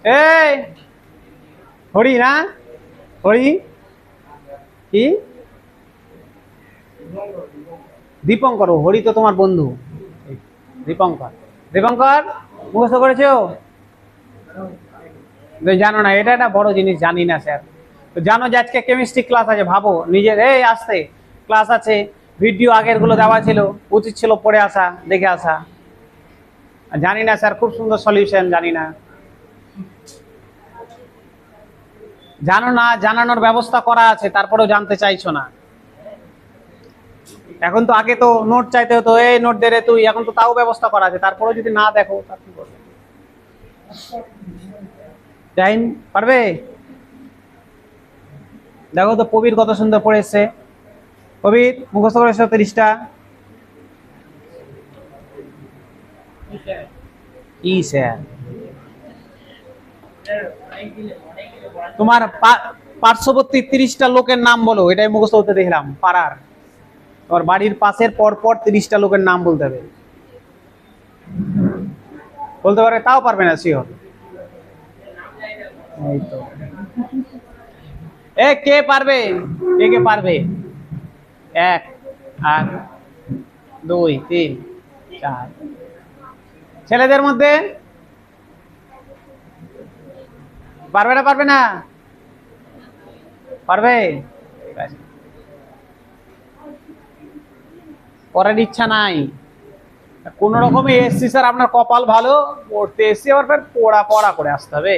এই হরি না, হরি কি দীপঙ্কর? হরি তো তোমার বন্ধু। দীপঙ্কর, দীপঙ্কর মুখস্থ করেছো? জানো না, এটা একটা বড় জিনিস। জানি না স্যার। তো জানো যে আজকে কেমিস্ট্রি ক্লাস আছে, ভাবো নিজের এই আসতে ক্লাস আছে, ভিডিও আগের গুলো দেওয়া ছিল, উচিত ছিল পড়ে আসা, দেখে আসা। জানি না স্যার, খুব সুন্দর সলিউশন। জানি না, জানো না, জানানোর ব্যবস্থা করা আছে, তারপরেও জানতে চাইছো না। এখন তো, আগে তো নোট চাইতে হতো, এই নোট দে রে তুই, এখন তো তাও ব্যবস্থা করা আছে, তারপরেও যদি না দেখো তার কি করবে? টাইম পারবে? দেখো তো কবির কত সুন্দর পড়ে এসছে। কবির মুখস্থ করেছো 30টা। কি স্যার, তোমার পার্শ্ববর্তী 30টা লোকের নাম বলো, এটাই মুখস্থ হতে দেখলাম পাড়ার। তোমার বাড়ির পাশের পর পর 30টা লোকের নাম বলতে হবে। বলতে পারবে, তাও পারবে না শিওর। এই তো, এ কে পারবে? কে কে পারবে? 1 8 2 3 4। ছেলেদের মধ্যে পারবে না? পারবে না? পারবে? ঠিক আছে, পড়ার ইচ্ছা নাই কোন রকমে এসছি স্যার, আপনার কপাল ভালো, পড়তে এসছি, আবার ফের পড়া পড়া করে আসতে হবে।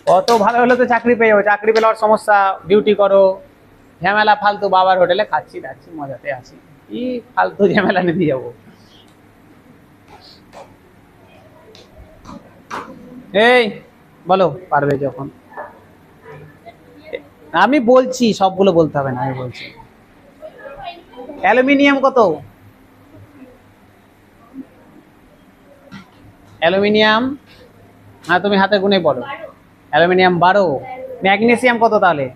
কত ভালো হলে তো চাকরি পেয়ে যাবো, চাকরি পেলে আর সমস্যা, ডিউটি করো, ঝামেলা ফালতু, বাবার হোটেলে খাচ্ছি যাচ্ছি মজাতে আছি, কি ফালতু ঝামেলা নিতে যাবো? এই বলো পারবে যখন। আমি বলছি, সবগুলো বলতে হবে না, আমি বলছি। অ্যালুমিনিয়াম কত? অ্যালুমিনিয়াম, হ্যাঁ তুমি হাতে গুনে বলো। অ্যালুমিনিয়াম 12। ম্যাগনেসিয়াম কত তাহলে?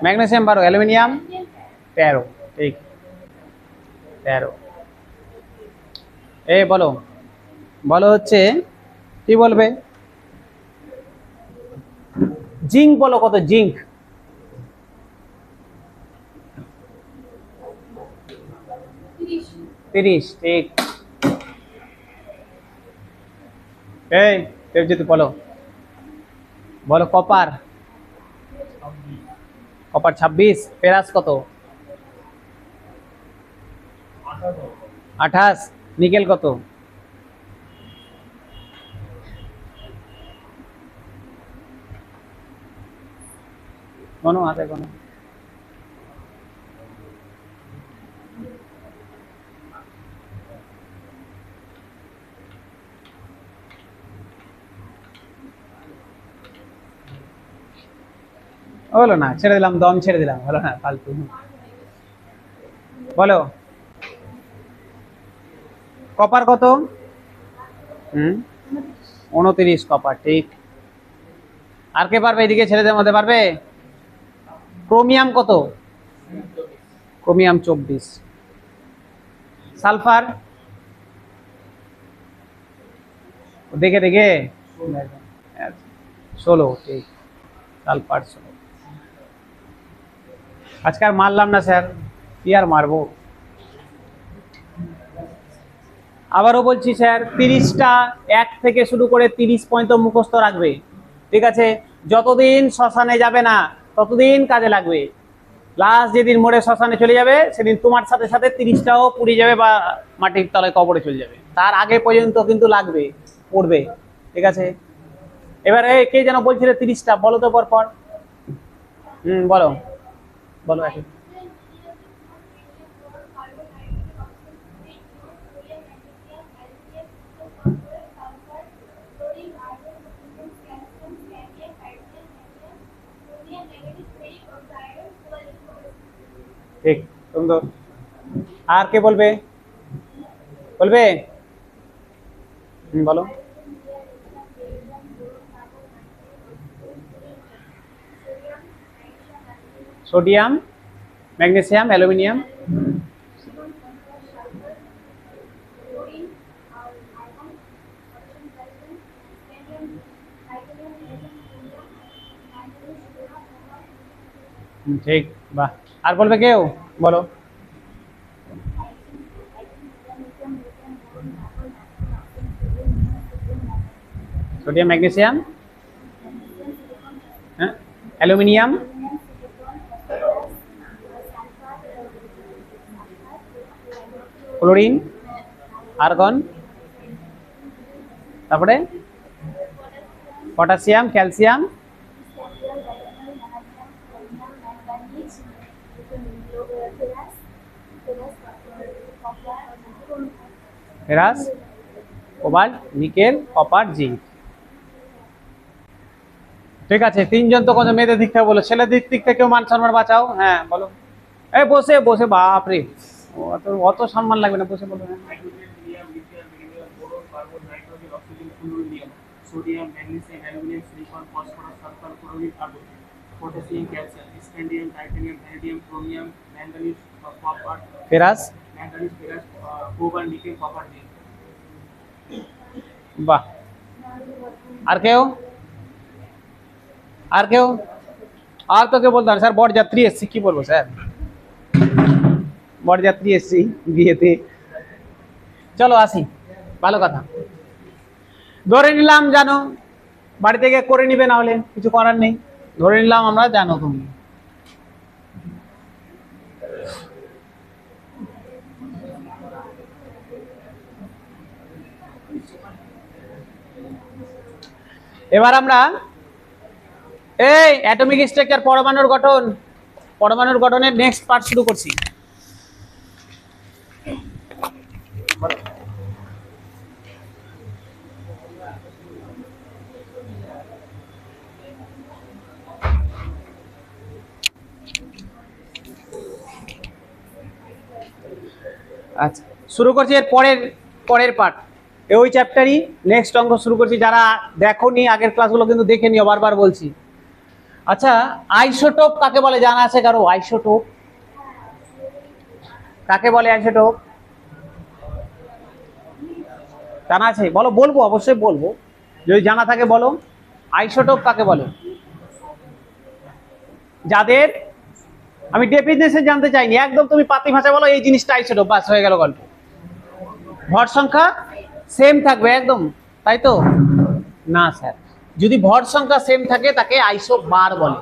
Magnesium 12, aluminium 13। ঠিক, 13। এ বলো, বলো হচ্ছে, কি বলবে? জিঙ্ক বলো কত? জিঙ্ক 30। ঠিক। এই দেবজ্যোতি বলো, বলো কপার। কপার 26। ফেরাস কত? 28। নিকেল কত? কোনো হাতে কোনো, বলো না, ছেড়ে দিলাম, দম ছেড়ে দিলাম, বলো না ফালতু। বলো কপার কত? হুম, 29 কপার। ঠিক। আর কে পারবে এদিকে ছেলেদের মধ্যে? পারবে? ক্রোমিয়াম কত? ক্রোমিয়াম 24। সালফার? দেখে দেখে 16। ঠিক, সালফার 16। আজকে আর মারলাম না স্যার, কি আর মারবো। আবারও বলছি স্যার, 30টা 1 থেকে শুরু করে 30 পর্যন্ত মুখস্থ রাখবে। ঠিক আছে, যতদিন শ্মশানে যাবে না ততদিন কাজে লাগবে। লাস্ট যেদিন মোড়ে শ্মশানে চলে যাবে, সেদিন তোমার সাথে সাথে 30টাও পুড়ে যাবে বা মাটির তলায় কবরে চলে যাবে। তার আগে পর্যন্ত কিন্তু লাগবে, পড়বে। ঠিক আছে, এবারে কে যেন বলছিলে 30টা, বলো তো পরপর। বলো, বলো একই। ঠিক, সুন্দর। আর কে বলবে? বলবে? বলো। সোডিয়াম ম্যাগনেসিয়াম, অ্যালুমিনিয়াম, ঠিক, বাহ। আর বলবে কেউ? বলো। সোডিয়াম, ম্যাগনেসিয়াম, হ্যাঁ, অ্যালুমিনিয়াম, ক্লোরিন, আর্গন, তারপরে potassium, calcium, ferrous, cobalt, nickel, copper, zinc. ঠিক আছে, তিনজন তো কত মেয়েদের দিক থেকে বলো, ছেলেদের দিক থেকে কেউ মান সম্মান বাঁচাও। হ্যাঁ বলো। এই বসে বসে, বাপরে, অত অত সম্মান লাগবে না, বসে বলো। হ্যাঁ। Sodium, magnesium, aluminium, silicon, phosphorus, sulphur, chlorine, argon, potassium, calcium, scandium, titanium, vanadium, chromium, manganese, copper, ferrous, manganese, ferrous, cobalt, nickel, copper, zinc. বাহ। আর কেউ? আর কেউ? আর তো কেউ বলতে পারে স্যার বরযাত্রী এসছি, কি বলবো স্যার, বরযাত্রী এসছি বিয়েতে। চলো আসি, ভালো কথা। ধরে নিলাম জানো, বাড়ি থেকে করে নিবে, না হলে কিছু করার নেই। ধরে নিলাম আমরা জানো তুমি। এবার আমরা এই অ্যাটমিক স্ট্রাকচার, পরমাণুর গঠন, পরমাণুর গঠনের নেক্সট পার্ট শুরু করছি। আচ্ছা, শুরু করছি এর পরের পরের পার্ট, ওই চ্যাপ্টারই নেক্সট অঙ্ক শুরু করছি। যারা দেখোনি আগের ক্লাসগুলো কিন্তু দেখে নিও, বারবার বলছি। আচ্ছা, আইসোটোপ কাকে বলে জানা আছে কারো? আইসোটোপ কাকে বলে? আইসোটোপ জানা আছে? বলো। বলবো, অবশ্যই বলবো, যদি জানা থাকে বলো। আইসোটোপ কাকে বলে? যাদের, আমি ডেফিনেশন জানতে চাইনি, একদম তুমি পাতি ভাষা বলো এই জিনিসটা আইসোটোপ, বাস হয়ে গেল গল্প। ভর সংখ্যা সেম থাকবে একদম, তাই তো? না স্যার, যদি ভর সংখ্যা সেম থাকে তাকে আইসোবার বলে।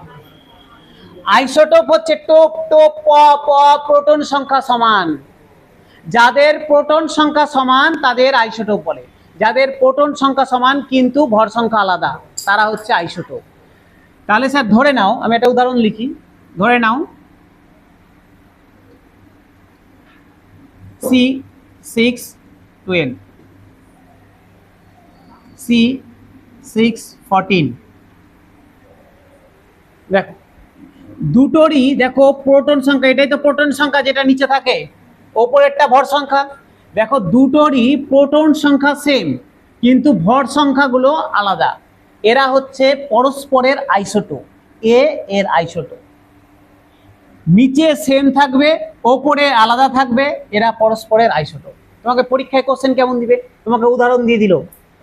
আইসোটোপ হচ্ছে টোপ টোপ প প প্রোটন সংখ্যা সমান। যাদের প্রোটন সংখ্যা সমান তাদের আইসোটোপ বলে। যাদের প্রোটন সংখ্যা সমান কিন্তু ভর সংখ্যা আলাদা, তারা হচ্ছে আইসোটোপ। তাহলে স্যার ধরে নাও, আমি একটা উদাহরণ লিখি। ধরে নাও C612, C614। দেখো দুটোরই, দেখো প্রোটন সংখ্যা, এটাই তো প্রোটন সংখ্যা যেটা নিচে থাকে, ওপরেরটা ভর সংখ্যা। দেখো দুটোরই প্রোটন সংখ্যা সেম কিন্তু ভর সংখ্যাগুলো আলাদা। এরা হচ্ছে পরস্পরের আইসোটোপ, এ এর আইসোটোপ। নিচে সেম থাকবে, ওপরে আলাদা থাকবে, এরা পরস্পরের আইসোটোপ। তোমাকে পরীক্ষায় কোশ্চেন কেমন দিবে? তোমাকে উদাহরণ দিয়ে দিল,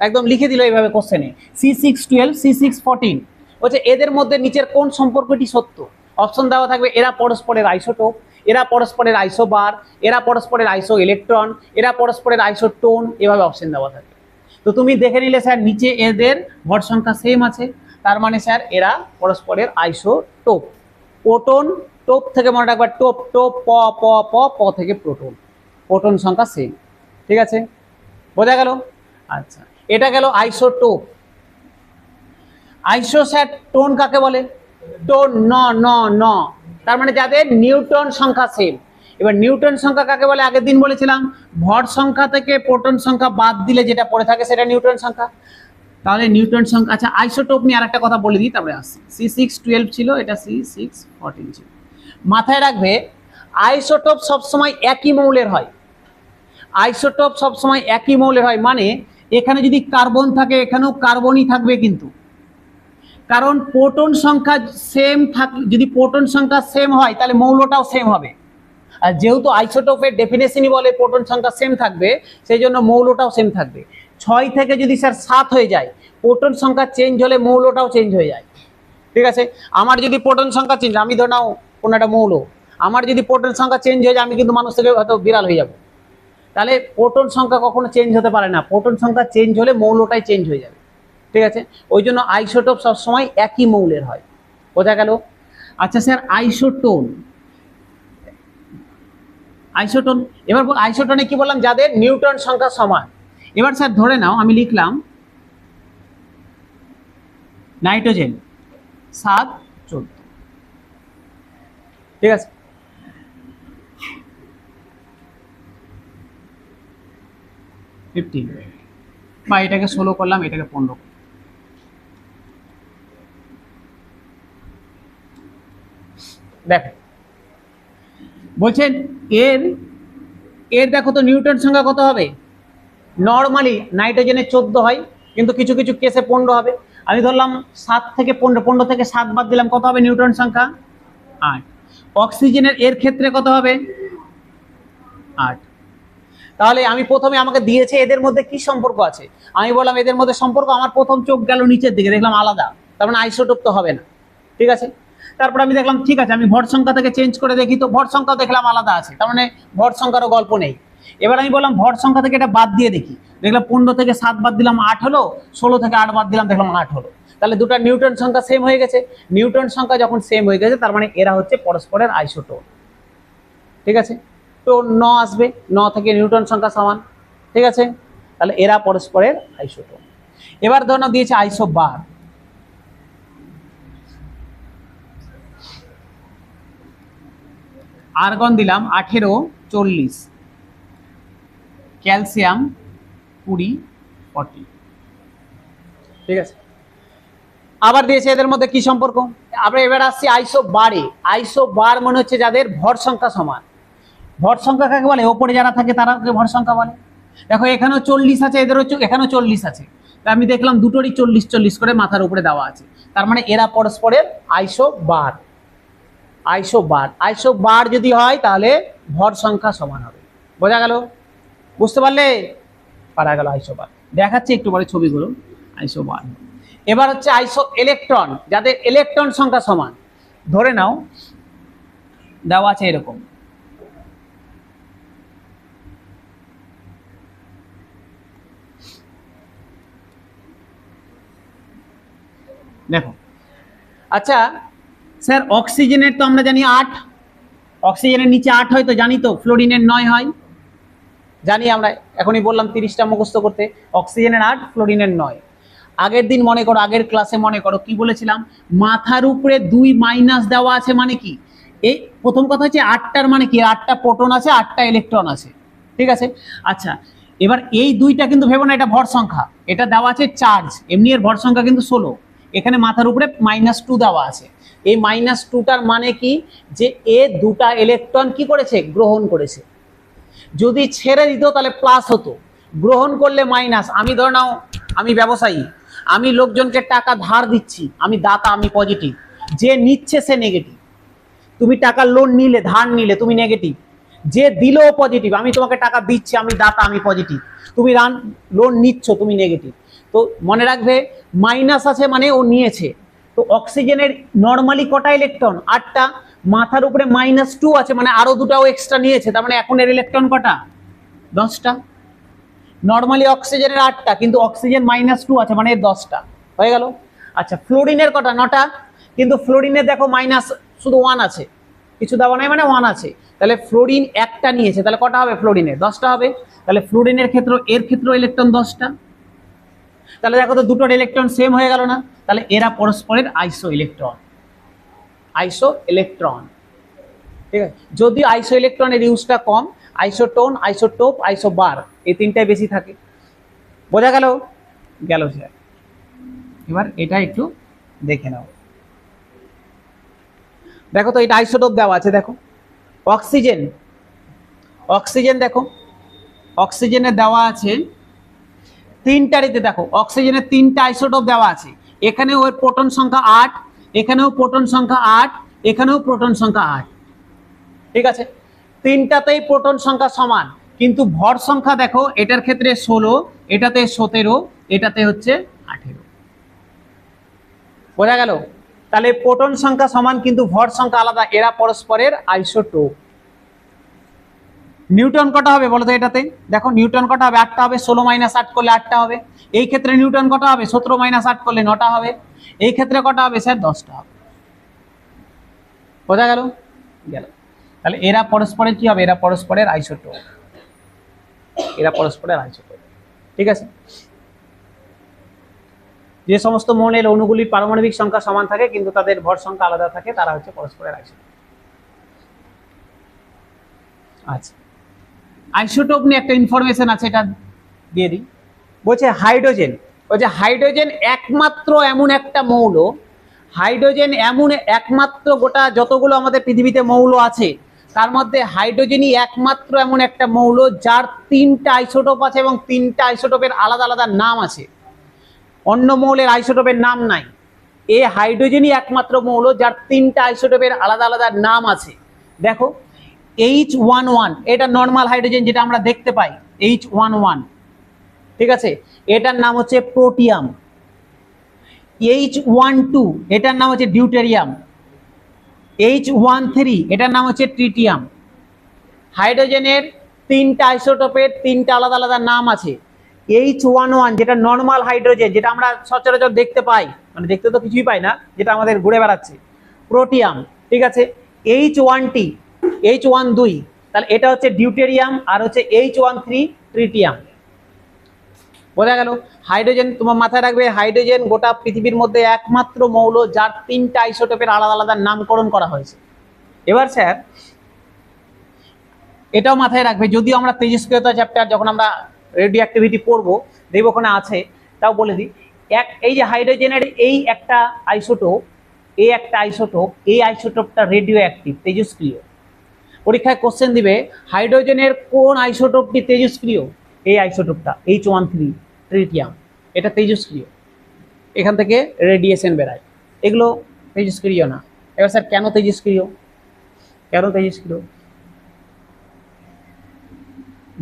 একদম লিখে দিল এইভাবে কোশ্চেনে, C612, C614 বলছে এদের মধ্যে নিচের কোন সম্পর্কটি সত্য? অপশন দেওয়া থাকবে, এরা পরস্পরের আইসোটোপ, এরা পরস্পরের আইসোবার, এরা পরস্পরের আইসো ইলেকট্রন, এরা পরস্পরের আইসোটোন, এভাবে অপশন দেওয়া থাকবে। তো তুমি দেখে নিলে স্যার নিচে এদের ভর সংখ্যা সেম আছে, তার মানে স্যার এরা পরস্পরের আইসোটোপ। প্রোটন, টোপ থেকে মনে রাখবা, টোপ টোপ প প প প থেকে প্রোটন, প্রোটন সংখ্যা সেম। ঠিক আছে, বোঝা গেল? আচ্ছা, এটা গেল আইসোটোপ। আইসো স্যার টোন কাকে বলে? টোন ন ন ন, তার মানে যাদের নিউটন সংখ্যা সেম। এবার নিউটন সংখ্যা কাকে বলে? আগের দিন বলেছিলাম, ভর সংখ্যা থেকে প্রোটন সংখ্যা বাদ দিলে যেটা পড়ে থাকে সেটা নিউটন সংখ্যা। তাহলে নিউটন সংখ্যা। আচ্ছা, আইসোটোপ নিয়ে আরেকটা কথা বলে দিই, তারপরে আসছি। C612 ছিল, এটা C614 ছিল। মাথায় রাখবে, আইসোটোপ সবসময় একই মৌলের হয়। আইসোটোপ সবসময় একই মৌলের হয়, মানে এখানে যদি কার্বন থাকে এখানেও কার্বনই থাকবে, কিন্তু কারণ প্রোটন সংখ্যা সেম থাকলে, যদি প্রোটন সংখ্যা সেম হয় তাহলে মৌলটাও সেম হবে। আর যেহেতু আইসোটোপের ডেফিনেশনই বলে প্রোটন সংখ্যা সেম থাকবে, সেই জন্য মৌলটাও সেম থাকবে। 6 থেকে যদি স্যার 7 হয়ে যায়, প্রোটন সংখ্যা চেঞ্জ হলে মৌলটাও চেঞ্জ হয়ে যায়। ঠিক আছে, আমার যদি প্রোটন সংখ্যা চেঞ্জ, আমি ধরে নাও কোনো একটা মৌল, আমার যদি প্রোটন সংখ্যা চেঞ্জ হয়ে যায়, আমি কিন্তু মানুষ থেকে হয়তো বিড়াল হয়ে যাব। তাহলে প্রোটন সংখ্যা কখনো চেঞ্জ হতে পারে না, প্রোটন সংখ্যা চেঞ্জ হলে মৌলটাই চেঞ্জ হয়ে যাবে। ঠিক আছে, ওই জন্য আইসোটোপ সবসময় একই মৌলের হয়। বোঝা গেল? আচ্ছা স্যার, আইসোটোন, আইসোটোন, এবার আইসোটোনে কি বললাম, যাদের নিউট্রন সংখ্যা সমান। এবার স্যার ধরে নাও আমি লিখলাম নাইট্রোজেন 7, 14, ঠিক আছে, বা এটাকে 16 করলাম, এটাকে 15 করলাম। দেখো বলছেন এর এর দেখো তো নিউটন সংখ্যা কত হবে। নর্মালি নাইট্রোজেনের 14 হয়, কিন্তু কিছু কিছু কেসে 15 হবে। আমি ধরলাম 7 থেকে 15, 15 থেকে 7 বাদ দিলাম, কত হবে নিউটন সংখ্যা? 8। অক্সিজেনের এর ক্ষেত্রে কত হবে? 8। তাহলে আমি প্রথমে আমাকে দিয়েছে এদের মধ্যে কি সম্পর্ক আছে, আমি বললাম এদের মধ্যে সম্পর্ক, আমার প্রথম চোখ গেল নিচের দিকে, দেখলাম আলাদা, তার মানে আইসোটোপ তো হবে না। ঠিক আছে, তারপর আমি দেখলাম ঠিক আছে, আমি ভর সংখ্যা থেকে চেঞ্জ করে দেখি, তো ভর সংখ্যা দেখলাম আলাদা আছে, তার মানে ভর সংখ্যারও গল্প নেই। এবার আমি বললাম ভর সংখ্যা থেকে এটা বাদ দিয়ে দেখি, দেখলাম 15 থেকে 7 বাদ দিলাম 8 হলো, 16 থেকে 8 বাদ দিলাম দেখলাম 8 হলো। তাহলে দুটো নিউটন সংখ্যা সেম হয়ে গেছে। নিউটন সংখ্যা যখন সেম হয়ে গেছে, তার মানে এরা হচ্ছে পরস্পরের আইসোটোপ। ঠিক আছে, তো 9 আসবে, 9 থেকে নিউটন সংখ্যা সমান। ঠিক আছে, তাহলে এরা পরস্পরের আইসোটোপ। এবার ধরো দিয়েছে আইসোবার, আর্গন দিলাম 18, 40, ক্যালসিয়াম 20, 40। ঠিক আছে, আবার দিয়েছে এদের মধ্যে কি সম্পর্ক। আমরা এবার আসছি আইসোবারে। আইসোবার মনে হচ্ছে যাদের ভর সংখ্যা সমান। ভর সংখ্যা কাকে বলে? ওপরে যারা থাকে তারাকে ভর সংখ্যা বলে। দেখো এখানেও 40 আছে, এদেরও এখানেও 40 আছে, তা আমি দেখলাম দুটোরই 40 40 করে মাথার উপরে দেওয়া আছে, তার মানে এরা পরস্পরের আইসোবার। আইসোবার, আইসোবার যদি হয় তাহলে ভর সংখ্যা সমান হবে। বোঝা গেল? বুঝতে পারলে? পারা গেল আইসোবার। দেখাচ্ছি একটু পরে ছবিগুলো। আইসোবার। এবার হচ্ছে আইসো ইলেকট্রন, যাদের ইলেকট্রন সংখ্যা সমান। ধরে নাও দেওয়া আছে এরকম, দেখো। আচ্ছা স্যার, অক্সিজেনের তো আমরা জানি 8, অক্সিজেনের নিচে 8 হয় তো জানি, তো ফ্লোরিনের 9 হয় জানি আমরা, এখনই বললাম 30টা মুখস্থ করতে। অক্সিজেনের 8, ফ্লোরিনের 9। আগের দিন মনে করো, আগের ক্লাসে মনে করো কি বলেছিলাম, মাথার উপরে 2 মাইনাস দেওয়া আছে মানে কি, এই প্রথম কথা হচ্ছে 8টার মানে কি, 8টা প্রোটন আছে, 8টা ইলেকট্রন আছে। ঠিক আছে, আচ্ছা এবার এই 2টা কিন্তু ভেবো না এটা ভর সংখ্যা, এটা দেওয়া আছে চার্জ, এমনি এর ভর সংখ্যা কিন্তু 16, এখানে মাথার উপরে -2 দেওয়া আছে। এই -2টার মানে কি, যে এ 2টা ইলেকট্রন কি করেছে, গ্রহণ করেছে। যদি ছেড়ে দিত তাহলে প্লাস হতো, গ্রহণ করলে মাইনাস। আমি ধরে নাও আমি ব্যবসায়ী, আমি লোকজনকে টাকা ধার দিচ্ছি, আমি দাতা, আমি পজিটিভ, যে নিচ্ছে সে নেগেটিভ। তুমি টাকা লোন নিলে, ধার নিলে তুমি নেগেটিভ, যে দিলেও পজিটিভ। আমি তোমাকে টাকা দিচ্ছি, আমি দাতা, আমি পজিটিভ, তুমি লোন নিচ্ছ, তুমি নেগেটিভ। তো মনে রাখবে মাইনাস আছে মানে ও নিয়েছে। তো অক্সিজেনের নর্মালি কটা ইলেকট্রন? 8টা, মাথার উপরে -2 আছে মানে আরো 2টাও এক্সট্রা নিয়েছে, তার মানে এখন এর ইলেকট্রন কটা? 10টা। নর্মালি অক্সিজেনের 8টা, কিন্তু অক্সিজেন -2 আছে মানে এর 10টা হয়ে গেল। আচ্ছা ফ্লোরিনের কটা? 9টা, কিন্তু ফ্লোরিনের দেখো মাইনাস শুধু 1 আছে, কিছু দেওয়া নাই মানে 1 আছে, তাহলে ফ্লোরিন একটা নিয়েছে, তাহলে কটা হবে ফ্লোরিনের? 10টা হবে। তাহলে ফ্লোরিনের ক্ষেত্রে এর ক্ষেত্রে ইলেকট্রন 10টা। তাহলে দেখো তো দুটোর ইলেকট্রন সেম হয়ে গেল না, তাহলে এরা পরস্পরের আইসো ইলেকট্রন। আইসো ইলেকট্রন। ঠিক আছে, যদি আইসো ইলেকট্রনের ইউজটা কম, আইসোটোন, আইসোটোপ, আইসোবার, এই তিনটাই বেশি থাকে। বোঝা গেল? গেল স্যার। এবার এটা একটু দেখে নাও। দেখো তো এটা আইসোটোপ দেওয়া আছে, দেখো অক্সিজেন, অক্সিজেন দেখো, অক্সিজেনের দেওয়া আছে 3টারিতে, দেখো অক্সিজেনের 3টা আইসোটোপ দেওয়া আছে, এখানেও ওর প্রোটন সংখ্যা 8, এখানেও প্রোটন সংখ্যা 8, এখানেও প্রোটন সংখ্যা 8। ঠিক আছে, তিনটাতেই প্রোটন সংখ্যা সমান, কিন্তু ভর সংখ্যা দেখো, এটার ক্ষেত্রে 16, এটাতে 17, এটাতে হচ্ছে 18। বোঝা গেল? তাহলে প্রোটন সংখ্যা সমান কিন্তু ভর সংখ্যা আলাদা, এরা পরস্পরের আইসোটোপ। নিউটন কটা হবে বলো তো এটাতে? দেখো নিউটন কটা হবে? 8টা হবে। 16 - 8 করলে 8টা হবে। এই ক্ষেত্রে নিউটন কটা হবে? 17 - 8 করলে 9টা হবে। এই ক্ষেত্রে কটা হবে স্যার? 10টা হবে। বোঝা গেল? গেল। তাহলে এরা পরস্পরের কি হবে? এরা পরস্পরের আইসোটোপ। এরা পরস্পরের আইসোটোপ। ঠিক আছে, যে সমস্ত মৌলের অণুগুলির পারমাণবিক সংখ্যা সমান থাকে কিন্তু তাদের ভর সংখ্যা আলাদা থাকে, তারা হচ্ছে পরস্পরের আইসোটোপ। আচ্ছা, আইসোটোপ নিয়ে একটা ইনফরমেশন আছে, এটা দিয়ে দিই। বলছে হাইড্রোজেন, বলছে হাইড্রোজেন একমাত্র এমন একটা মৌল, হাইড্রোজেন এমন একমাত্র, গোটা যতগুলো আমাদের পৃথিবীতে মৌল আছে তার মধ্যে হাইড্রোজেনই একমাত্র এমন একটা মৌল যার 3টা আইসোটোপ আছে এবং 3টা আইসোটোপের আলাদা আলাদা নাম আছে। অন্য মৌলের আইসোটোপের নাম নাই। এই হাইড্রোজেনই একমাত্র মৌল যার 3টা আইসোটোপের আলাদা আলাদা নাম আছে। দেখো H11, এটা নর্মাল হাইড্রোজেন যেটা আমরা দেখতে পাই, H11। ঠিক আছে, এটার নাম হচ্ছে প্রোটিয়াম। H12, এটার নাম হচ্ছে ডিউটেরিয়াম। H13, এটার নাম হচ্ছে ট্রিটিয়াম। হাইড্রোজেনের 3টা আইসোটোপের 3টা আলাদা আলাদা নাম আছে। H11 যেটা নর্মাল হাইড্রোজেন, যেটা আমরা সচরাচর দেখতে পাই, মানে দেখতে তো কিছুই পাই না, যেটা আমাদের ঘুরে বেড়াচ্ছে, প্রোটিয়াম। ঠিক আছে, H12, H12, তাহলে এটা হচ্ছে ডিউটেরিয়াম, আর হচ্ছে H13 ট্রিটিয়াম। বোঝা গেল? হাইড্রোজেন তোমার মাথায় রাখবে, হাইড্রোজেন গোটা পৃথিবীর মধ্যে একমাত্র মৌল যার 3টা আইসোটোপের আলাদা আলাদা নামকরণ করা হয়েছে। এবার স্যার এটাও মাথায় রাখবে, যদিও আমরা তেজস্ক্রিয়তা চ্যাপ্টার যখন আমরা রেডিও অ্যাক্টিভিটি পড়বো দেখব ওখানে আছে, তাও বলে দিই। এই যে হাইড্রোজেনের এই একটা আইসোটোপ, এই একটা আইসোটোপ, এই আইসোটোপটা রেডিও অ্যাক্টিভ, তেজস্ক্রিয়। পরীক্ষায় কোশ্চেন দিবে হাইড্রোজেনের কোন আইসোটোপটি তেজস্ক্রিয়? এই আইসোটোপটা H13 ট্রিটিয়াম, এটা তেজস্ক্রিয়, এখান থেকে রেডিয়েশন বেরায়, এগুলো তেজস্ক্রিয় না। এবার স্যার কেন তেজস্ক্রিয়? কেন তেজস্ক্রিয়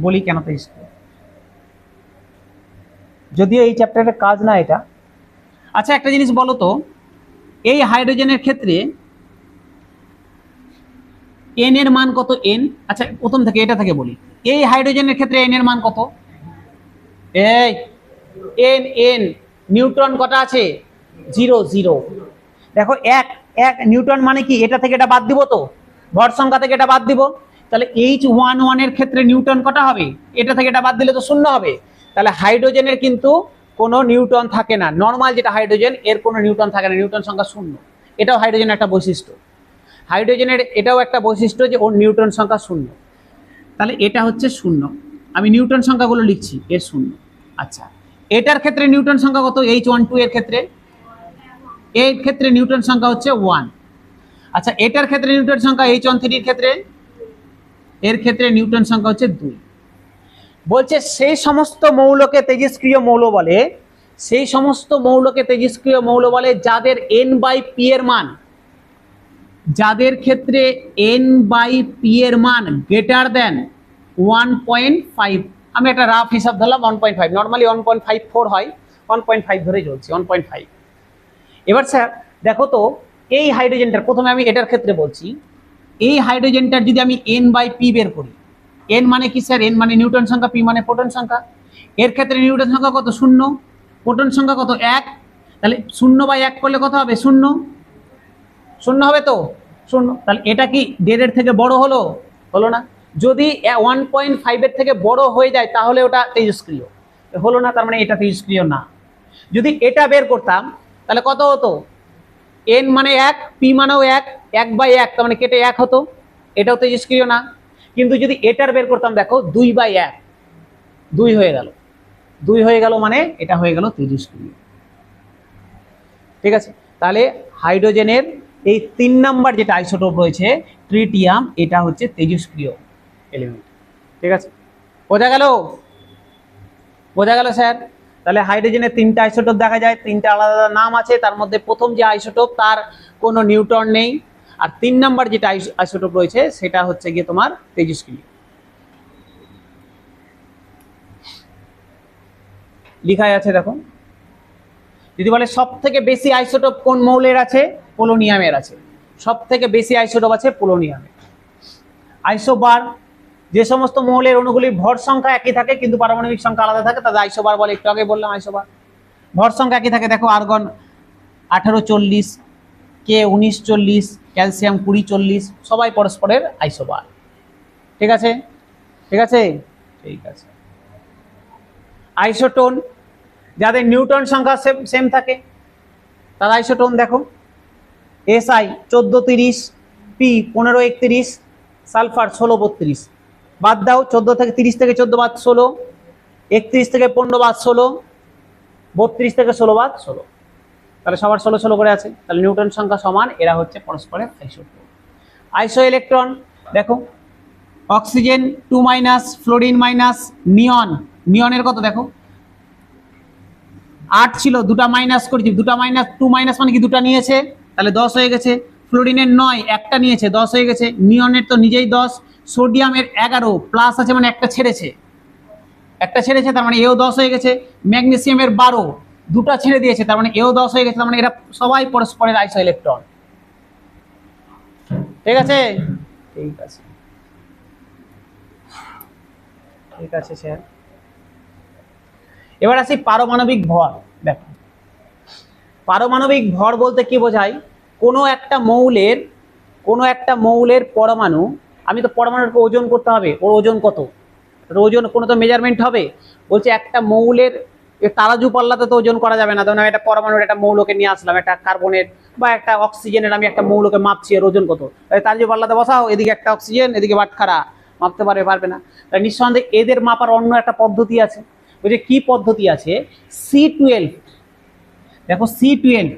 বলি, কেন তেজস্ক্রিয়, যদিও এই চ্যাপ্টারের কাজ না এটা। আচ্ছা একটা জিনিস বলো তো, এই হাইড্রোজেনের ক্ষেত্রে এন এর মান কত? এন, আচ্ছা প্রথম থেকে এটা থেকে বলি, এই হাইড্রোজেনের ক্ষেত্রে এন এর মান কত? এই এন এন নিউট্রন কটা আছে? 0 0। দেখো এক এক নিউটন মানে কি? এটা থেকে এটা বাদ দিব, তো ভর সংখ্যা থেকে এটা বাদ দিব, তাহলে H11 এর ক্ষেত্রে নিউটন কটা হবে? এটা থেকে এটা বাদ দিলে তো 0 হবে। তাহলে হাইড্রোজেনের কিন্তু কোনো নিউটন থাকে না, নর্মাল যেটা হাইড্রোজেন এর কোনো নিউটন থাকে না, নিউটন সংখ্যা 0। এটাও হাইড্রোজেনের একটা বৈশিষ্ট্য, হাইড্রোজেনের এটাও একটা বৈশিষ্ট্য যে ওর নিউটন সংখ্যা 0। তাহলে এটা হচ্ছে 0, আমি নিউটন সংখ্যাগুলো লিখছি, এর 0। আচ্ছা এটার ক্ষেত্রে নিউটন সংখ্যা কত? H12 এর ক্ষেত্রে, এর ক্ষেত্রে নিউটন সংখ্যা হচ্ছে 1। আচ্ছা এটার ক্ষেত্রে নিউটন সংখ্যা H13 এর ক্ষেত্রে, এর ক্ষেত্রে নিউটন সংখ্যা হচ্ছে 2। বলছে সেই সমস্ত মৌলকে তেজস্ক্রিয় মৌল বলে, সেই সমস্ত মৌলকে তেজস্ক্রিয় মৌল বলে যাদের N/P এর মান, যাদের ক্ষেত্রে N/P এর মান গ্রেটার দেন 1.5। আমি একটা রাফ হিসাব ধরলাম 1.5, নর্মালি 1.54 হয়, 1.5 ধরে চলছি, 1.5। এবার স্যার দেখো তো এই হাইড্রোজেনটার, প্রথমে আমি এটার ক্ষেত্রে বলছি, এই হাইড্রোজেনটার যদি আমি N/P বের করি, N মানে কি স্যার? N মানে নিউটন সংখ্যা, P মানে প্রোটন সংখ্যা। এর ক্ষেত্রে নিউটন সংখ্যা কত? 0, প্রোটন সংখ্যা কত? 1। তাহলে 0/1 করলে কত হবে? 0, 0 হবে তো 0। তাহলে এটা কি 1.5 এর থেকে বড় হলো? হলো না। যদি 1.5 এর থেকে বড় হয়ে যায় তাহলে ওটা তেজস্ক্রিয়, হলো না, তার মানে এটা তেজস্ক্রিয় না। যদি এটা বের করতাম তাহলে কত হতো? N মানে 1, P মানেও 1, 1/1, তার মানে কেটে 1 হতো, এটাও তেজস্ক্রিয় না। কিন্তু যদি এটার বের করতাম, দেখো 2/1, 2 হয়ে গেল, 2 হয়ে গেল, মানে এটা হয়ে গেল তেজস্ক্রিয়। ঠিক আছে, তাহলে হাইড্রোজেনের এই 3 নাম্বার যেটা আইসোটোপ রয়েছে ট্রিটিয়াম, এটা হচ্ছে তেজস্ক্রিয় এলিমেন্ট। ঠিক আছে, বোঝা গেল? বোঝা গেল স্যার? তাহলে হাইড্রোজেনের 3টা আইসোটোপ দেখা যায়, 3টা আলাদা আলাদা নাম আছে, তার মধ্যে প্রথম যে আইসোটোপ তার কোনো নিউট্রন নেই, আর 3 নাম্বার যেটা আইসোটোপ রয়েছে সেটা হচ্ছে গিয়ে তোমার তেজস্ক্রিয়। লিখাই আছে দেখো, যদি বলে সব থেকে বেশি আইসোটোপ কোন মৌলের আছে, পোলোনিয়ামের আছে, সব থেকে বেশি আইসোটোপ আছে পোলোনিয়ামের। আইসোবার, যে সমস্ত মৌলের অণুগুলির ভর সংখ্যা একই থাকে কিন্তু পারমাণবিক সংখ্যা আলাদা থাকে তাদের আইসোবার বলে, একটু আগে বললাম আইসোবার। ভর সংখ্যা একই থাকে, দেখো আর্গন 1840, কে 1940, ক্যালসিয়াম 2040, সবাই পরস্পরের আইসোবার। ঠিক আছে, ঠিক আছে, ঠিক আছে। আইসোটোন, যাদের নিউটন সংখ্যা সেম থাকে তার আইসোটোন দেখো, এসআই 1430, পি 1531, সালফার 1632। বাদ দাও, 14 থেকে 30 থেকে 14 বাদ 16, 31 থেকে 15 বাদ 16, 32 থেকে 16 বাদ 16, তাহলে সবার 16 16 করে আছে, তাহলে নিউটন সংখ্যা সমান, এরা হচ্ছে পরস্পরের আইসোটোপ। আইসো ইলেকট্রন দেখো, অক্সিজেন 2-, ফ্লোরিন মাইনাস, নিয়ন, নিয়নের কত দেখো 8 ছিল, 2টা মাইনাস করেছি, 2টা মাইনাস, 2 মাইনাস মানে কি 2টা নিয়েছে, তাহলে 10 হয়ে গেছে। ফ্লোরিনের 9, একটা নিয়েছে, 10 হয়ে গেছে। নিয়নের তো নিজেই 10, সোডিয়ামের 11 প্লাস আছে মানে একটা ছেড়েছে, একটা ছেড়েছে তার মানে এও 10 হয়ে গেছে। ম্যাগনেসিয়ামের 12, 2টা ছেড়ে দিয়েছে তার মানে এও 10 হয়ে গেছে, তার মানে এরা সবাই পরস্পরের আইসো ইলেকট্রন। ঠিক আছে, ঠিক আছে, ঠিক আছে স্যার। এবার আসি পারমাণবিক ভর। দেখো, পারমাণবিক ভর বলতে কি বোঝায়, কোনো একটা মৌলের পরমাণু, আমি তো পরমাণুকে ওজন করতে হবে, ওর ওজন কত, ওজন কোনো তো মেজারমেন্ট হবে। বলছে একটা মৌলের তারাজু পাল্লাতে তো ওজন করা যাবে না, ধরুন আমি একটা পরমাণুর একটা মৌলকে নিয়ে আসলাম, একটা কার্বনের বা একটা অক্সিজেনের, আমি একটা মৌলকে মাপছি, এর ওজন কত, তারাজু পাল্লাতে বসাও, এদিকে একটা অক্সিজেন এদিকে বাটখারা, মাপতে পারবে না। তাই নিঃসন্দেহে এদের মাপার অন্য একটা পদ্ধতি আছে। বলছে কি পদ্ধতি আছে, C12, দেখো C12,